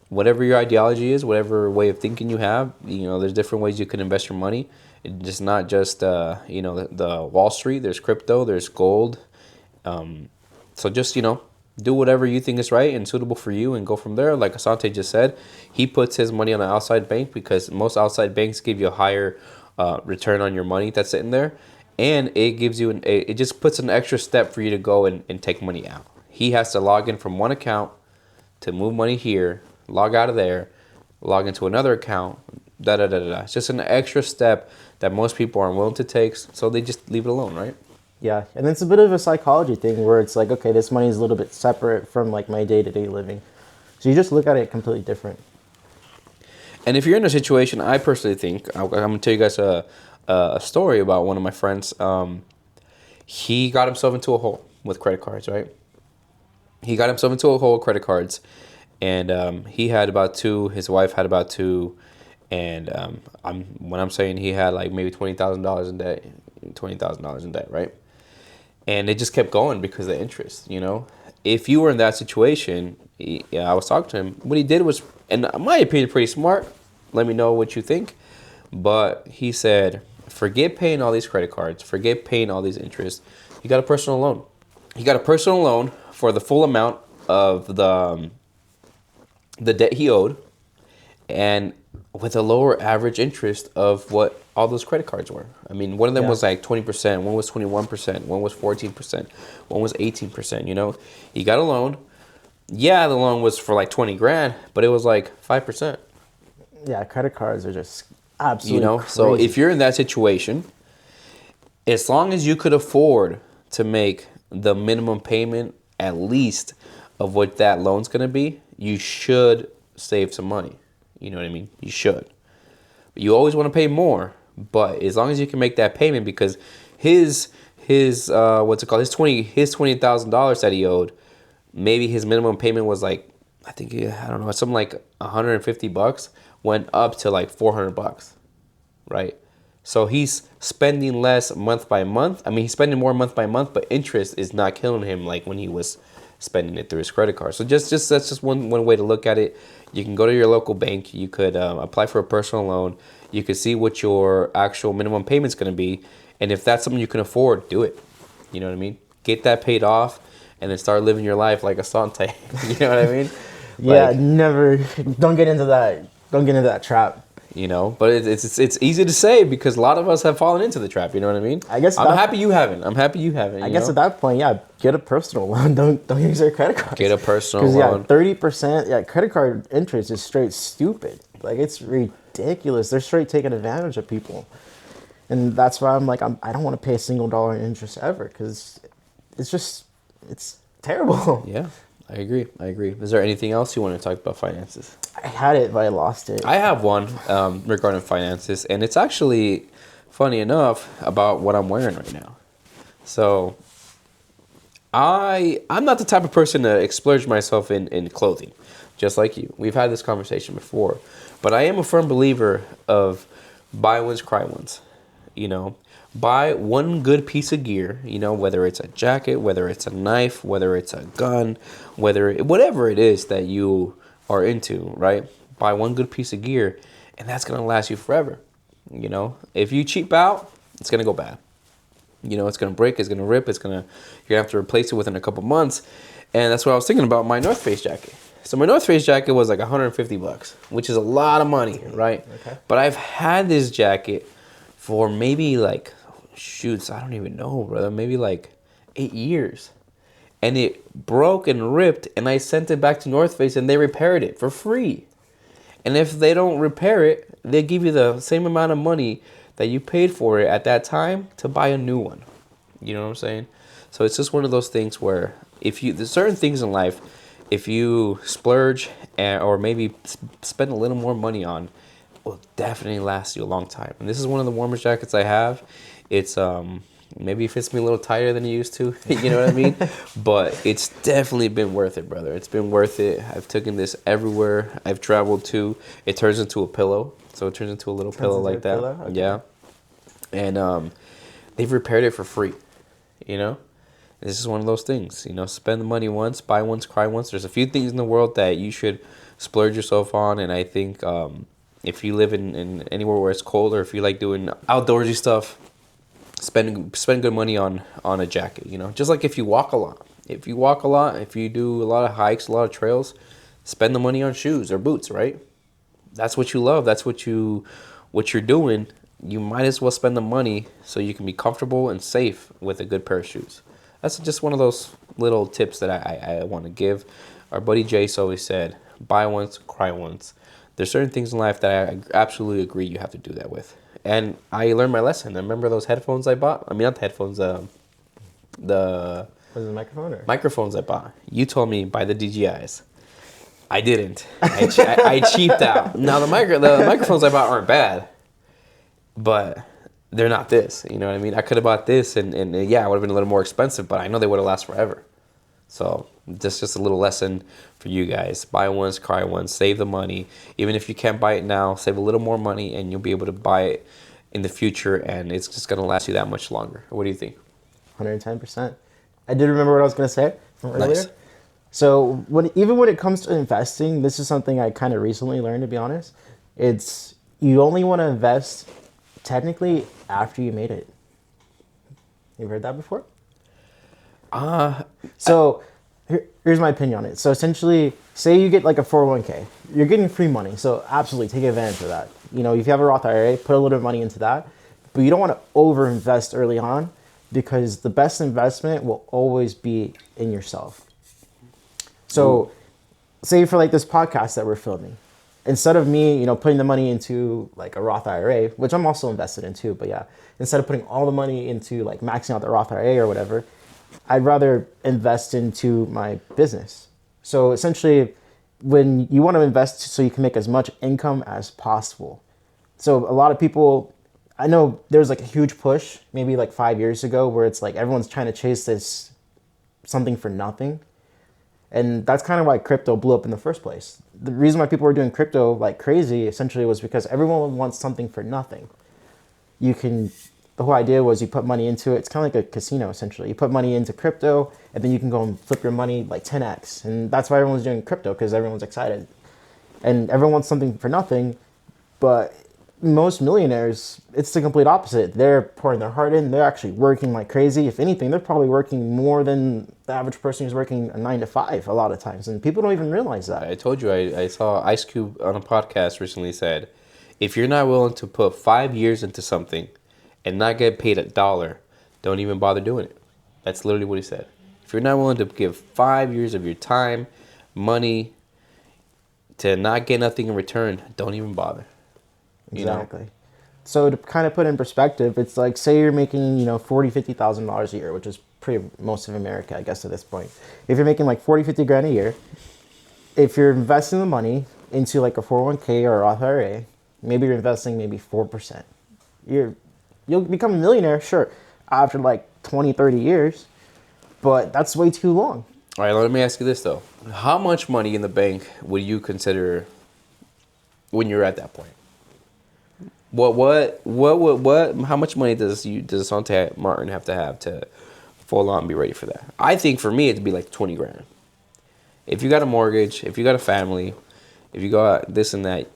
Whatever your ideology is, whatever way of thinking you have, there's different ways you can invest your money. It's just not just the Wall Street. There's crypto, there's gold. So just do whatever you think is right and suitable for you, and go from there. Like Asante just said, he puts his money on an outside bank because most outside banks give you a higher return on your money that's sitting there. and it gives you it just puts an extra step for you to go and take money out. He has to log in from one account to move money here, log out of there, log into another account, da da da da da. It's just an extra step that most people aren't willing to take, so they just leave it alone, right? Yeah, and it's a bit of a psychology thing where it's like, okay, this money is a little bit separate from like my day-to-day living. So you just look at it completely different. And if you're in a situation, I personally think, I'm going to tell you guys a story about one of my friends. He got himself into a hole with credit cards, right? He got himself into a hole with credit cards, and he had about two. His wife had about two, and when I'm saying he had like maybe $20,000 in debt, $20,000 in debt, right? And it just kept going because of the interest, you know? If you were in that situation, I was talking to him. What he did was, in my opinion, pretty smart. Let me know what you think. But he said, forget paying all these credit cards. Forget paying all these interests. He got a personal loan. He got a personal loan for the full amount of the debt he owed, and with a lower average interest of what all those credit cards were. I mean, one of them was like 20%, one was 21%, one was 14%, one was 18%, you know? He got a loan. Yeah, the loan was for like 20 grand, but it was like 5%. Yeah, credit cards are just absolutely You know, crazy. so if you're in that situation, as long as you could afford to make the minimum payment at least of what that loan's going to be, you should save some money. You know what I mean? You should. But you always want to pay more, but as long as you can make that payment, because his what's it called? His $20,000 that he owed, maybe his minimum payment was like, I think, I don't know, something like $150, went up to like $400, right? So he's spending less month by month. I mean, he's spending more month by month, but interest is not killing him like when he was spending it through his credit card. So just that's just one way to look at it. You can go to your local bank. You could apply for a personal loan. You could see what your actual minimum payment's going to be, and if that's something you can afford, do it. You know what I mean? Get that paid off, and then start living your life like Asante. You know what I mean? Yeah, never. Don't get into that. Don't get into that trap. You know, but it's easy to say because a lot of us have fallen into the trap. You know what I mean? I guess I'm happy you haven't. I'm happy you haven't. I guess at that point, yeah, get a personal loan. Don't use their credit card. Get a personal Because loan. 30%. Yeah, credit card interest is straight stupid. Like it's ridiculous. They're straight taking advantage of people, and that's why I'm like I don't want to pay a single dollar in interest ever because it's terrible. Yeah, I agree. Is there anything else you want to talk about finances? I had it, but I lost it. I have one regarding finances, and it's actually funny enough about what I'm wearing right now. So I'm not the type of person to splurge myself in clothing, just like you. We've had this conversation before, but I am a firm believer of buy once, cry once. You know, buy one good piece of gear, you know, whether it's a jacket, whether it's a knife, whether it's a gun, whatever it is that you are into, right? Buy one good piece of gear, and that's gonna last you forever. You know, if you cheap out, it's gonna go bad. You know, it's gonna break, it's gonna rip, you're gonna have to replace it within a couple months. And that's what I was thinking about my North Face jacket. So my North Face jacket was like $150, which is a lot of money, right? Okay. But I've had this jacket for maybe like, I don't even know, brother. Maybe like 8 years. And it broke and ripped, and I sent it back to North Face, and they repaired it for free. And if they don't repair it, they give you the same amount of money that you paid for it at that time to buy a new one. You know what I'm saying? So it's just one of those things where there's certain things in life, if you splurge or maybe spend a little more money on, will definitely last you a long time. And this is one of the warmest jackets I have. It's maybe it fits me a little tighter than it used to. You know what I mean? But it's definitely been worth it, brother. It's been worth it. I've taken this everywhere I've traveled to. It turns into a pillow. So it turns into a little pillow like that. Okay. Yeah. And they've repaired it for free. You know? This is one of those things. You know, spend the money once, buy once, cry once. There's a few things in the world that you should splurge yourself on, and I think if you live in anywhere where it's cold, or if you like doing outdoorsy stuff, spend good money on a jacket. You know, just like if you walk a lot. If you do a lot of hikes, a lot of trails, spend the money on shoes or boots, right? That's what you love. That's what you're doing. you might as well spend the money so you can be comfortable and safe with a good pair of shoes. That's just one of those little tips that I want to give. Our buddy Jace always said, buy once, cry once. There's certain things in life that I absolutely agree you have to do that with. And I learned my lesson. I remember those headphones I bought. I mean, not the headphones, the Was it a microphone or? microphones I bought. You told me buy the DJIs. I didn't. I cheaped out. Now the microphones I bought aren't bad, but they're not this. You know what I mean? I could have bought this, and yeah, it would have been a little more expensive, but I know they would have lasted forever. So that's just a little lesson for you guys. Buy once, cry once, save the money. Even if you can't buy it now, save a little more money, and you'll be able to buy it in the future, and it's just going to last you that much longer. What do you think? 110%. I did remember what I was going to say from earlier. Nice. So even when it comes to investing, this is something I kind of recently learned, to be honest. It's you only want to invest technically after you made it. You've heard that before? So here's my opinion on it. So essentially, say you get like a 401k. You're getting free money, so absolutely take advantage of that. You know, if you have a Roth IRA, put a little bit of money into that. But you don't want to over-invest early on, because the best investment will always be in yourself. So, say for like this podcast that we're filming, instead of me, you know, putting the money into like a Roth IRA, which I'm also invested in too, but yeah, instead of putting all the money into like maxing out the Roth IRA or whatever, I'd rather invest into my business. So essentially, when you want to invest so you can make as much income as possible. So a lot of people, I know there's like a huge push maybe like 5 years ago where it's like everyone's trying to chase this something for nothing. And that's kind of why crypto blew up in the first place. The reason why people were doing crypto like crazy essentially was because everyone wants something for nothing. The whole idea was you put money into it. It's kind of like a casino essentially. You put money into crypto and then you can go and flip your money like 10x. And that's why everyone's doing crypto, because everyone's excited. And everyone wants something for nothing, but most millionaires, it's the complete opposite. They're pouring their heart in. They're actually working like crazy. If anything, they're probably working more than the average person who's working a 9 to 5 a lot of times. And people don't even realize that. I told you, I saw Ice Cube on a podcast recently said, if you're not willing to put 5 years into something and not get paid $1, don't even bother doing it. That's literally what he said. If you're not willing to give 5 years of your time, money, to not get nothing in return, don't even bother. Exactly. So to kind of put in perspective, it's like, say you're making, you know, $40,000, $50,000 a year, which is pretty most of America, I guess, at this point. If you're making like 40, 50 grand a year, if you're investing the money into like a 401k or a Roth IRA, maybe you're investing maybe 4%. You'll become a millionaire, sure, after like 20, 30 years, but that's way too long. All right, let me ask you this though. How much money in the bank would you consider when you're at that point? How much money does Asante Martin have to full on be ready for that? I think for me it'd be like 20 grand. If you got a mortgage, if you got a family, if you got this and that,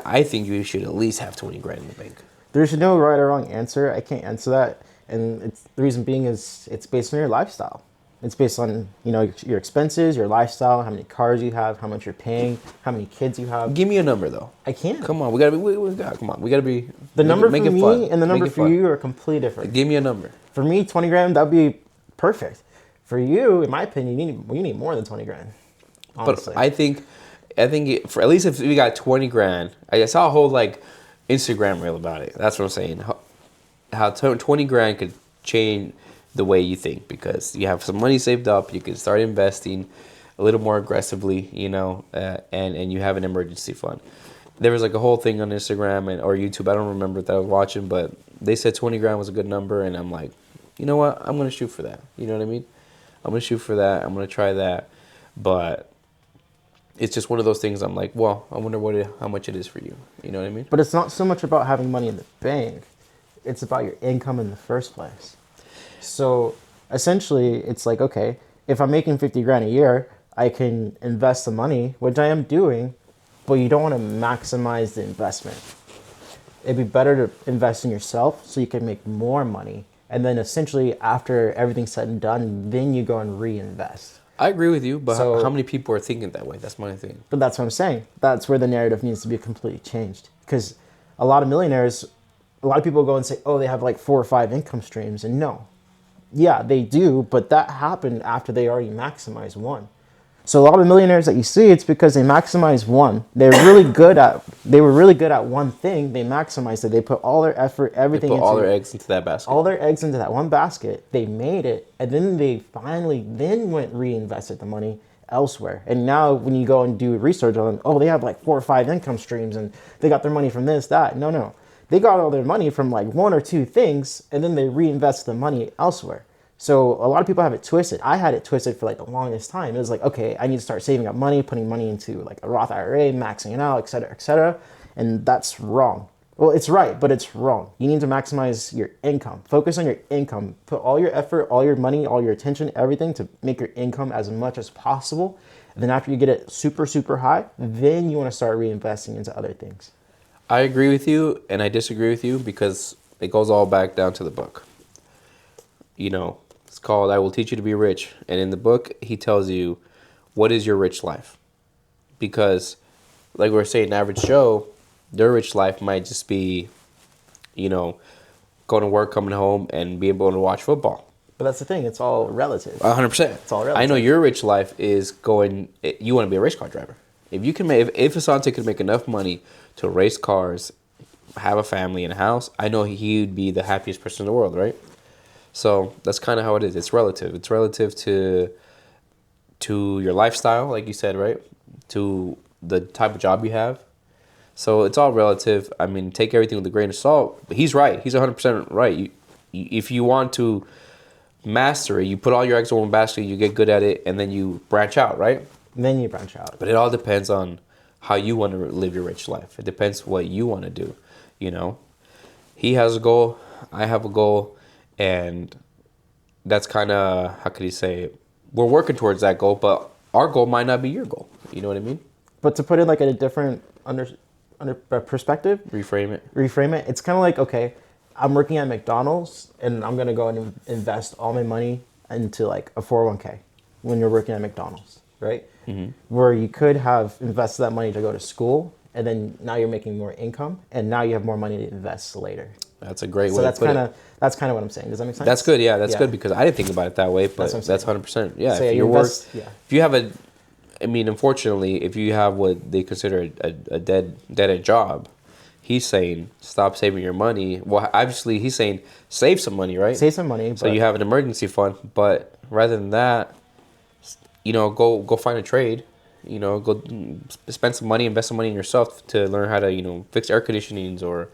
I think you should at least have 20 grand in the bank. There's no right or wrong answer. I can't answer that, and the reason being is it's based on your lifestyle. It's based on, you know, your expenses, your lifestyle, how many cars you have, how much you're paying, how many kids you have. Give me a number though. I can't. Come on, we gotta be. The number make for it me fun. and the number Make it for fun. you are completely different. Give me a number. For me, 20 grand, that'd be perfect. For you, in my opinion, you need more than 20 grand. Honestly. But I think for at least if we got 20 grand, I saw a whole like Instagram reel about it. That's what I'm saying. How 20 grand could change the way you think, because you have some money saved up, you can start investing a little more aggressively, you know, and you have an emergency fund. There was like a whole thing on Instagram or YouTube, I don't remember that I was watching, but they said 20 grand was a good number, and I'm like, you know what, I'm going to shoot for that. You know what I mean? I'm going to shoot for that. I'm going to try that. But it's just one of those things I'm like, well, I wonder how much it is for you. You know what I mean? But it's not so much about having money in the bank. It's about your income in the first place. So essentially, it's like, okay, if I'm making 50 grand a year, I can invest the money, which I am doing, but you don't want to maximize the investment. It'd be better to invest in yourself so you can make more money. And then essentially, after everything's said and done, then you go and reinvest. I agree with you, but So- how many people are thinking that way? That's my thing. But that's what I'm saying. That's where the narrative needs to be completely changed. Because a lot of millionaires a lot of people go and say, oh, they have like 4 or 5 income streams. And no, yeah, they do, but that happened after they already maximized one. So a lot of millionaires that you see, it's because they maximized one. They were really good at one thing. They maximized it. They put all their effort, everything Put all their eggs into that basket. all their eggs into that one basket. They made it, and then they finally then went reinvested the money elsewhere. And now when you go and do research on, oh, they have like 4 or 5 income streams and they got their money from this, that. No. They got all their money from like 1 or 2 things, and then they reinvest the money elsewhere. So a lot of people have it twisted. I had it twisted for like the longest time. It was like, okay, I need to start saving up money, putting money into like a Roth IRA, maxing it out, et cetera, et cetera. And that's wrong. Well, it's right, but it's wrong. You need to maximize your income. Focus on your income. Put all your effort, all your money, all your attention, everything to make your income as much as possible. And then after you get it super, super high, then you want to start reinvesting into other things. I agree with you and I disagree with you because it goes all back down to the book. You know, it's called I Will Teach You to Be Rich. And in the book, he tells you, what is your rich life? Because, like we were saying, average Joe, their rich life might just be, you know, going to work, coming home, and being able to watch football. But that's the thing. It's all relative. 100%. It's all relative. I know your rich life is going, you want to be a race car driver. If you can make, if Asante could make enough money to race cars, have a family and a house, I know he would be the happiest person in the world, right? So that's kind of how it is. It's relative. It's relative to your lifestyle, like you said, right? To the type of job you have. So it's all relative. I mean, take everything with a grain of salt. But he's right. He's 100% right. If you want to master it, you put all your eggs in one basket, you get good at it, and then you branch out, right? Then you branch out. But it all depends on how you want to live your rich life. It depends what you want to do, you know? He has a goal. I have a goal. And that's kind of, how could you say it? We're working towards that goal, but our goal might not be your goal. You know what I mean? But to put it like in a different under perspective, Reframe it. It's kind of like, okay, I'm working at McDonald's and I'm going to go and invest all my money into like a 401k when you're working at McDonald's, right? Mm-hmm. Where you could have invested that money to go to school, and then now you're making more income, and now you have more money to invest later. That's a great way So to put it. that's kind of what I'm saying. Does that make sense? That's good. Yeah, that's good because I didn't think about it that way, but That's what I'm that's saying. 100%. Yeah, So if yeah, your you work, invest- yeah. if you have unfortunately, if you have what they consider a dead-end job, he's saying stop saving your money. Well, obviously he's saying save some money, right? Save some money. So you have an emergency fund, but rather than that, you know, go find a trade. You know, go spend some money, invest some money in yourself to learn how to, you know, fix air conditionings or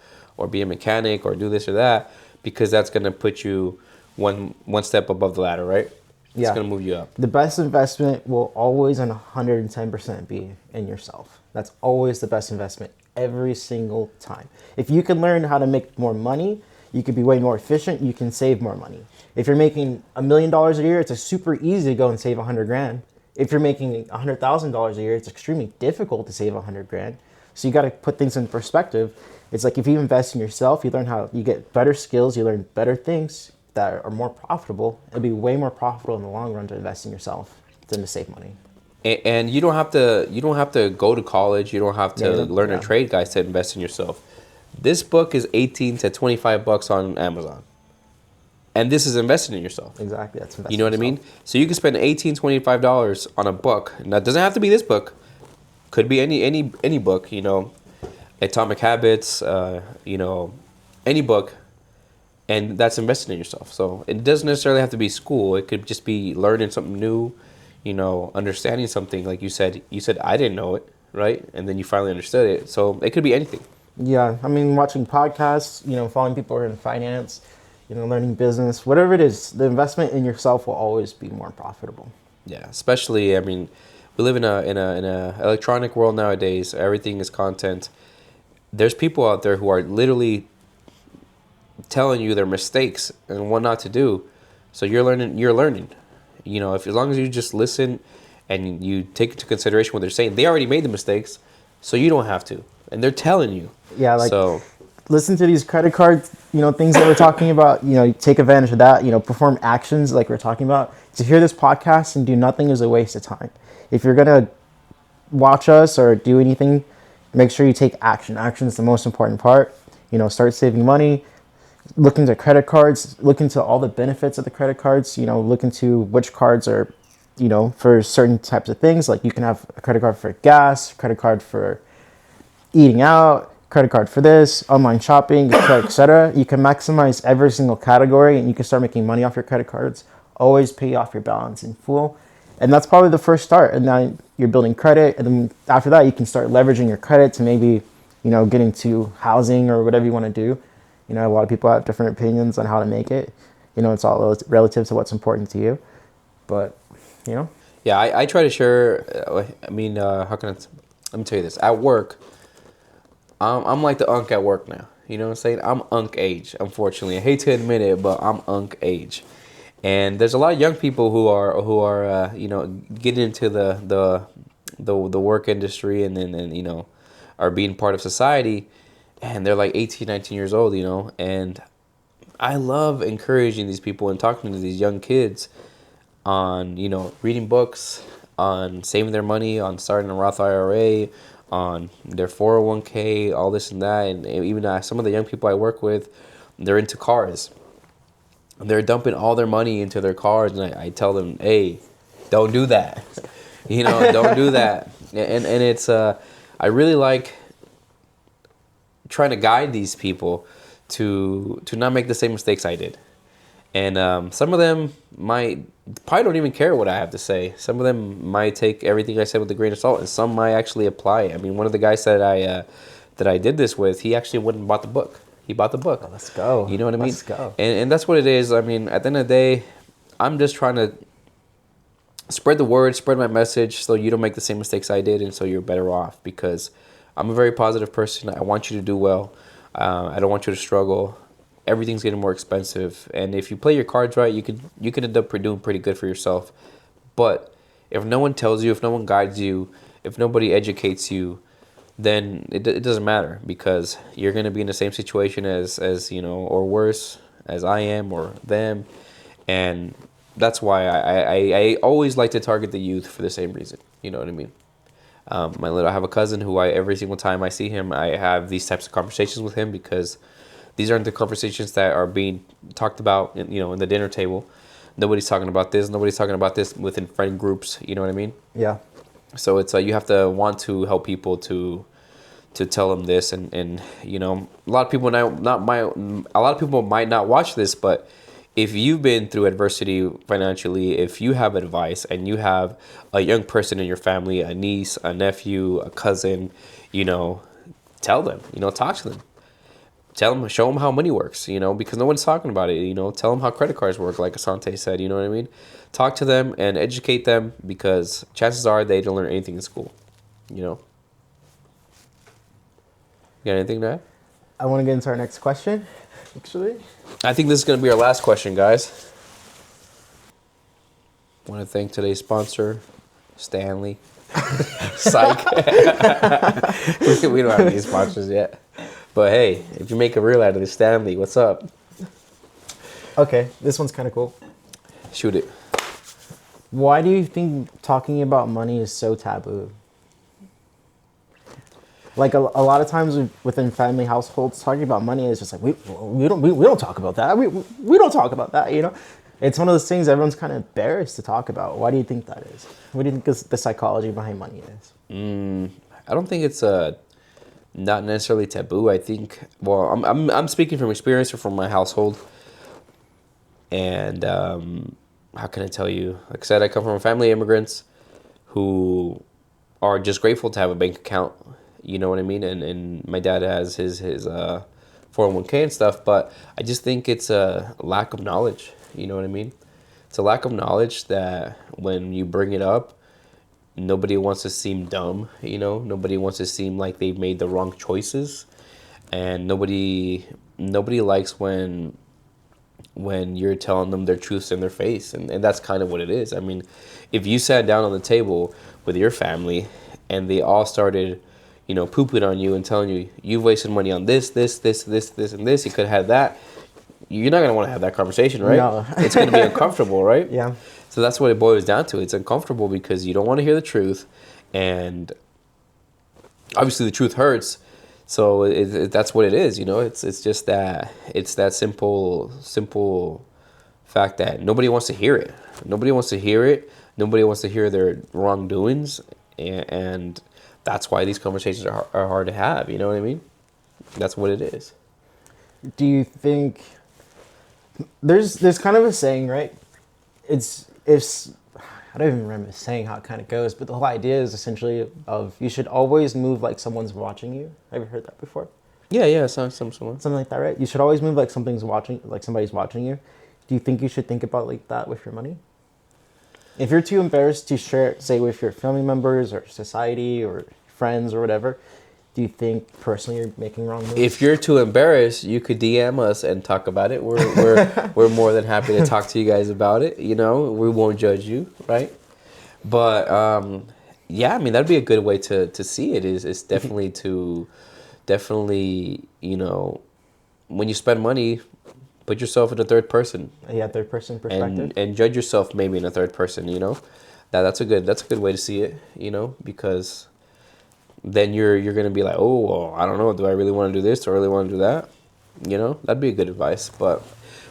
be a mechanic or do this or that, because that's gonna put you one step above the ladder, right? Yeah. It's gonna move you up. The best investment will always and 110% be in yourself. That's always the best investment every single time. If you can learn how to make more money, you could be way more efficient. You can save more money. If you're making $1 million a year, it's a super easy to go and save 100 grand. If you're making $100,000 a year, it's extremely difficult to save 100 grand. So you got to put things in perspective. It's like if you invest in yourself, you learn how you get better skills, you learn better things that are more profitable. It'll be way more profitable in the long run to invest in yourself than to save money. And you don't have to go to college. You don't have to learn a trade, guys, to invest in yourself. This book is $18 to $25 on Amazon. And this is investing in yourself. Exactly, that's investing. You know what I mean? So you can spend $18, $25 on a book. Now, it doesn't have to be this book. Could be any book, you know, Atomic Habits, you know, any book. And that's investing in yourself. So it doesn't necessarily have to be school. It could just be learning something new, you know, understanding something. Like you said, I didn't know it, right? And then you finally understood it. So it could be anything. Yeah, I mean, watching podcasts, you know, following people who are in finance, you know, learning business, whatever it is, the investment in yourself will always be more profitable. Yeah, especially, I mean, we live in a electronic world nowadays. Everything is content. There's people out there who are literally telling you their mistakes and what not to do. So you're learning. You know, as long as you just listen and you take into consideration what they're saying, they already made the mistakes, so you don't have to. And they're telling you. Yeah, like so. Listen to these credit cards, you know, things that we're talking about, you know, take advantage of that, you know, perform actions like we're talking about. To hear this podcast and do nothing is a waste of time. If you're going to watch us or do anything, make sure you take action. Action is the most important part. start saving money, look into credit cards, look into all the benefits of the credit cards, look into which cards are, for certain types of things. Like you can have a credit card for gas, credit card for eating out, credit card for this, online shopping, etc. You can maximize every single category and you can start making money off your credit cards. Always pay off your balance in full. And that's probably the first start. And now you're building credit. And then after that, you can start leveraging your credit to maybe, get into housing or whatever you want to do. A lot of people have different opinions on how to make it. It's all relative to what's important to you. But, Yeah, I try to share. How can let me tell you this. At work, I'm like the unk at work now. You know what I'm saying? I'm unk age, unfortunately. I hate to admit it, but I'm unk age. And there's a lot of young people who are getting into the work industry and then are being part of society, and they're like 18, 19 years old, and I love encouraging these people and talking to these young kids on, reading books, on saving their money, on starting a Roth IRA, on their 401k, all this and that. And even some of the young people I work with, they're into cars. They're dumping all their money into their cars, and I tell them, hey, don't do that. Don't do that. And it's, I really like trying to guide these people to not make the same mistakes I did. And some of them probably don't even care what I have to say. Some of them might take everything I said with a grain of salt, and some might actually apply it. I mean, one of the guys that I did this with, he actually went and bought the book. He bought the book. Oh, let's go. You know what I mean? Let's go. And that's what it is. I mean, at the end of the day, I'm just trying to spread the word, spread my message, so you don't make the same mistakes I did, and so you're better off. Because I'm a very positive person. I want you to do well. I don't want you to struggle. Everything's getting more expensive, and if you play your cards right, you can end up doing pretty good for yourself. But if no one tells you, if no one guides you, if nobody educates you, then it doesn't matter, because you're going to be in the same situation as or worse as I am or them. And that's why I always like to target the youth for the same reason. You know what I mean? I have a cousin who every single time I see him, I have these types of conversations with him, because these aren't the conversations that are being talked about in the dinner table. Nobody's talking about this. Nobody's talking about this within friend groups. You know what I mean? Yeah. So it's you have to want to help people to tell them this, and a lot of people might not watch this, but if you've been through adversity financially, if you have advice and you have a young person in your family, a niece, a nephew, a cousin, tell them, talk to them. Tell them, show them how money works, because no one's talking about it. Tell them how credit cards work, like Asante said, you know what I mean? Talk to them and educate them, because chances are they don't learn anything in school, You got anything to add? I want to get into our next question, actually. I think this is going to be our last question, guys. I want to thank today's sponsor, Stanley. Psych. We don't have any sponsors yet. But hey, if you make a reel out of this, Stanley, what's up? Okay, this one's kind of cool. Shoot it. Why do you think talking about money is so taboo? Like a lot of times within family households, talking about money is just like we don't talk about that. We don't talk about that. It's one of those things everyone's kind of embarrassed to talk about. Why do you think that is? What do you think is the psychology behind money is? I don't think it's not necessarily taboo. I think, well, I'm speaking from experience or from my household, and how can I tell you? Like I said, I come from a family of immigrants who are just grateful to have a bank account. You know what I mean? And my dad has his 401k and stuff, but I just think it's a lack of knowledge. You know what I mean? It's a lack of knowledge that when you bring it up, nobody wants to seem dumb. Nobody wants to seem like they've made the wrong choices, and nobody likes when you're telling them their truths in their face, and that's kind of what it is. I mean, if you sat down on the table with your family and they all started poo-pooing on you and telling you you've wasted money on this, and this, you could have that, you're not going to want to have that conversation, right? No. It's going to be uncomfortable, right? Yeah. So that's what it boils down to. It's uncomfortable because you don't want to hear the truth, and obviously the truth hurts. So that's what it is, you know. It's just that simple fact that nobody wants to hear it. Nobody wants to hear it. Nobody wants to hear their wrongdoings, and that's why these conversations are hard to have. You know what I mean? That's what it is. Do you think there's kind of a saying, right? It's I don't even remember saying how it kind of goes, but the whole idea is essentially of you should always move like someone's watching you. Have you heard that before? Yeah, someone. Something like that, right? You should always move like somebody's watching you. Do you think you should think about like that with your money? If you're too embarrassed to share it, say with your family members or society or friends or whatever, do you think personally you're making wrong moves? If you're too embarrassed, you could DM us and talk about it. We're more than happy to talk to you guys about it. You know, we won't judge you, right? But yeah, I mean that'd be a good way to see it. Is definitely you know, when you spend money, put yourself in a third person. Yeah, third person perspective. And judge yourself maybe in a third person. You know, that's a good way to see it. You know, because then you're gonna be like, oh, well, I don't know, do I really want to do this? Do I really want to do that? You know, that'd be a good advice. But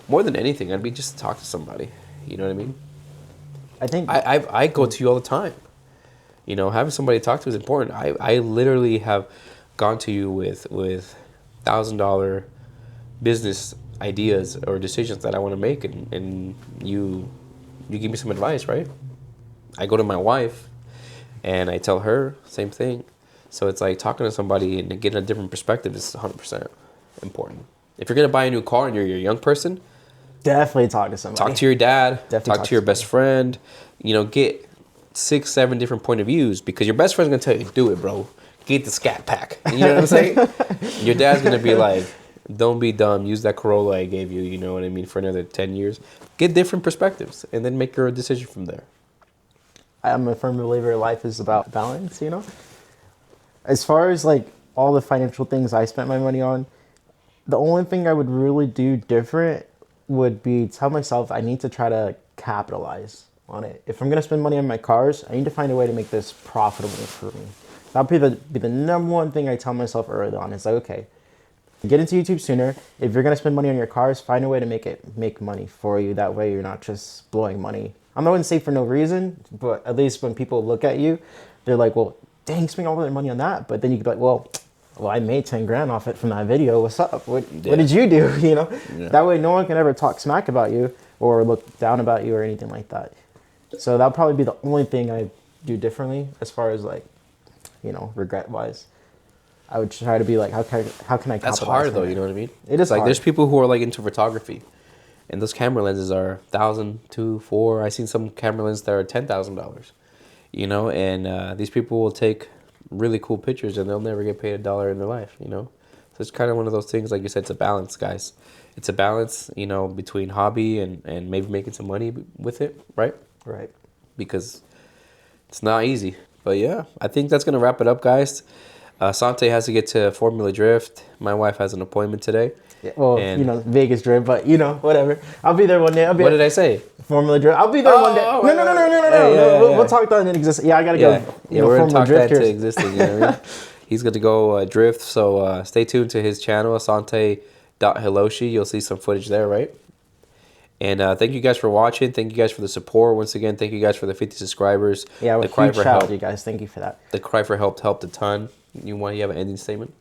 more than anything, I'd be just talk to somebody. You know what I mean? I think I go to you all the time. You know, having somebody to talk to is important. I literally have gone to you with $1,000 business ideas or decisions that I want to make, and you give me some advice, right? I go to my wife, and I tell her same thing. So it's like talking to somebody and getting a different perspective is 100% important. If you're gonna buy a new car and you're a young person, definitely talk to somebody. talk to your dad. Definitely talk to your best friend. You know, get 6-7 different point of views, because your best friend's gonna tell you, do it, bro. Get the Scat Pack. You know what I'm saying? Your dad's gonna be like, don't be dumb. Use that Corolla I gave you. You know what I mean? For another 10 years, get different perspectives, and then make your decision from there. I'm a firm believer life is about balance, you know? As far as like all the financial things I spent my money on, the only thing I would really do different would be tell myself I need to try to capitalize on it. If I'm going to spend money on my cars, I need to find a way to make this profitable for me. That'll be the number one thing I tell myself early on. Is like, okay, get into YouTube sooner. If you're going to spend money on your cars, find a way to make money for you. That way you're not just blowing money. I'm not going to say for no reason, but at least when people look at you, they're like, well, dang, spending all their money on that. But then you could be like, well, I made 10 grand off it from that video. What's up? What did you do? You know, that way no one can ever talk smack about you or look down about you or anything like that. So that'll probably be the only thing I do differently as far as like, you know, regret wise. I would try to be like, how can I? That's hard though. You know what I mean? It is like hard. There's people who are like into photography, and those camera lenses are $1,000, $2,000, $4,000. I've seen some camera lenses that are $10,000. You know, and these people will take really cool pictures and they'll never get paid $1 in their life, you know? So it's kind of one of those things, like you said, it's a balance, guys. It's a balance, you know, between hobby and maybe making some money with it, right? Right. Because it's not easy. But yeah, I think that's going to wrap it up, guys. Sante has to get to Formula Drift. My wife has an appointment today. Yeah, well, you know, Vegas Drift, but you know, whatever. I'll be there one day. What did I say? Formula Drift. I'll be there one day. No. We'll talk that in existence. Yeah, I gotta go. Yeah, we're gonna talk that into existing. You know what I mean? He's gonna go drift. So stay tuned to his channel, Asante.Hiloshi. You'll see some footage there, right? And thank you guys for watching. Thank you guys for the support. Once again, thank you guys for the 50 subscribers. Yeah, the huge shout out to you guys. Thank you for that. The cry for help helped a ton. You have an ending statement?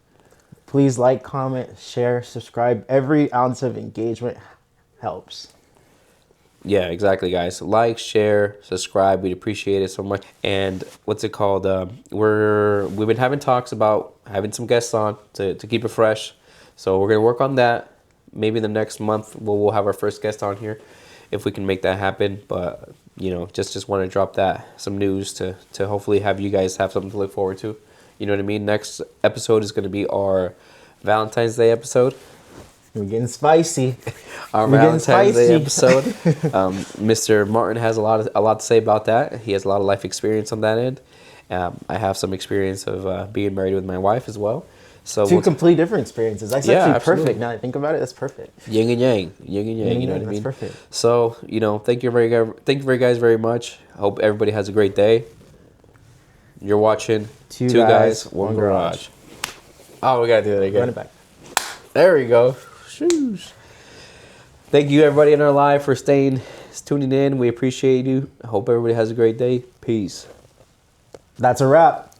Please like, comment, share, subscribe. Every ounce of engagement helps. Yeah, exactly, guys. Like, share, subscribe. We'd appreciate it so much. And what's it called? We've been having talks about having some guests on to keep it fresh. So we're gonna work on that. Maybe the next month we'll have our first guest on here, if we can make that happen. But you know, just want to drop some news to hopefully have you guys have something to look forward to. You know what I mean? Next episode is going to be our Valentine's Day episode. We're getting spicy. Our Valentine's Day episode. Mr. Martin has a lot to say about that. He has a lot of life experience on that end. I have some experience of being married with my wife as well. So two complete different experiences. That's actually perfect. Now that I think about it, that's perfect. Yin and yang. You know what I mean? That's perfect. So you know, thank you guys very much. I hope everybody has a great day. You're watching Two Guys, One Garage. Oh, we gotta do that again. Run it back. There we go. Shoosh. Thank you, everybody in our live, for tuning in. We appreciate you. I hope everybody has a great day. Peace. That's a wrap.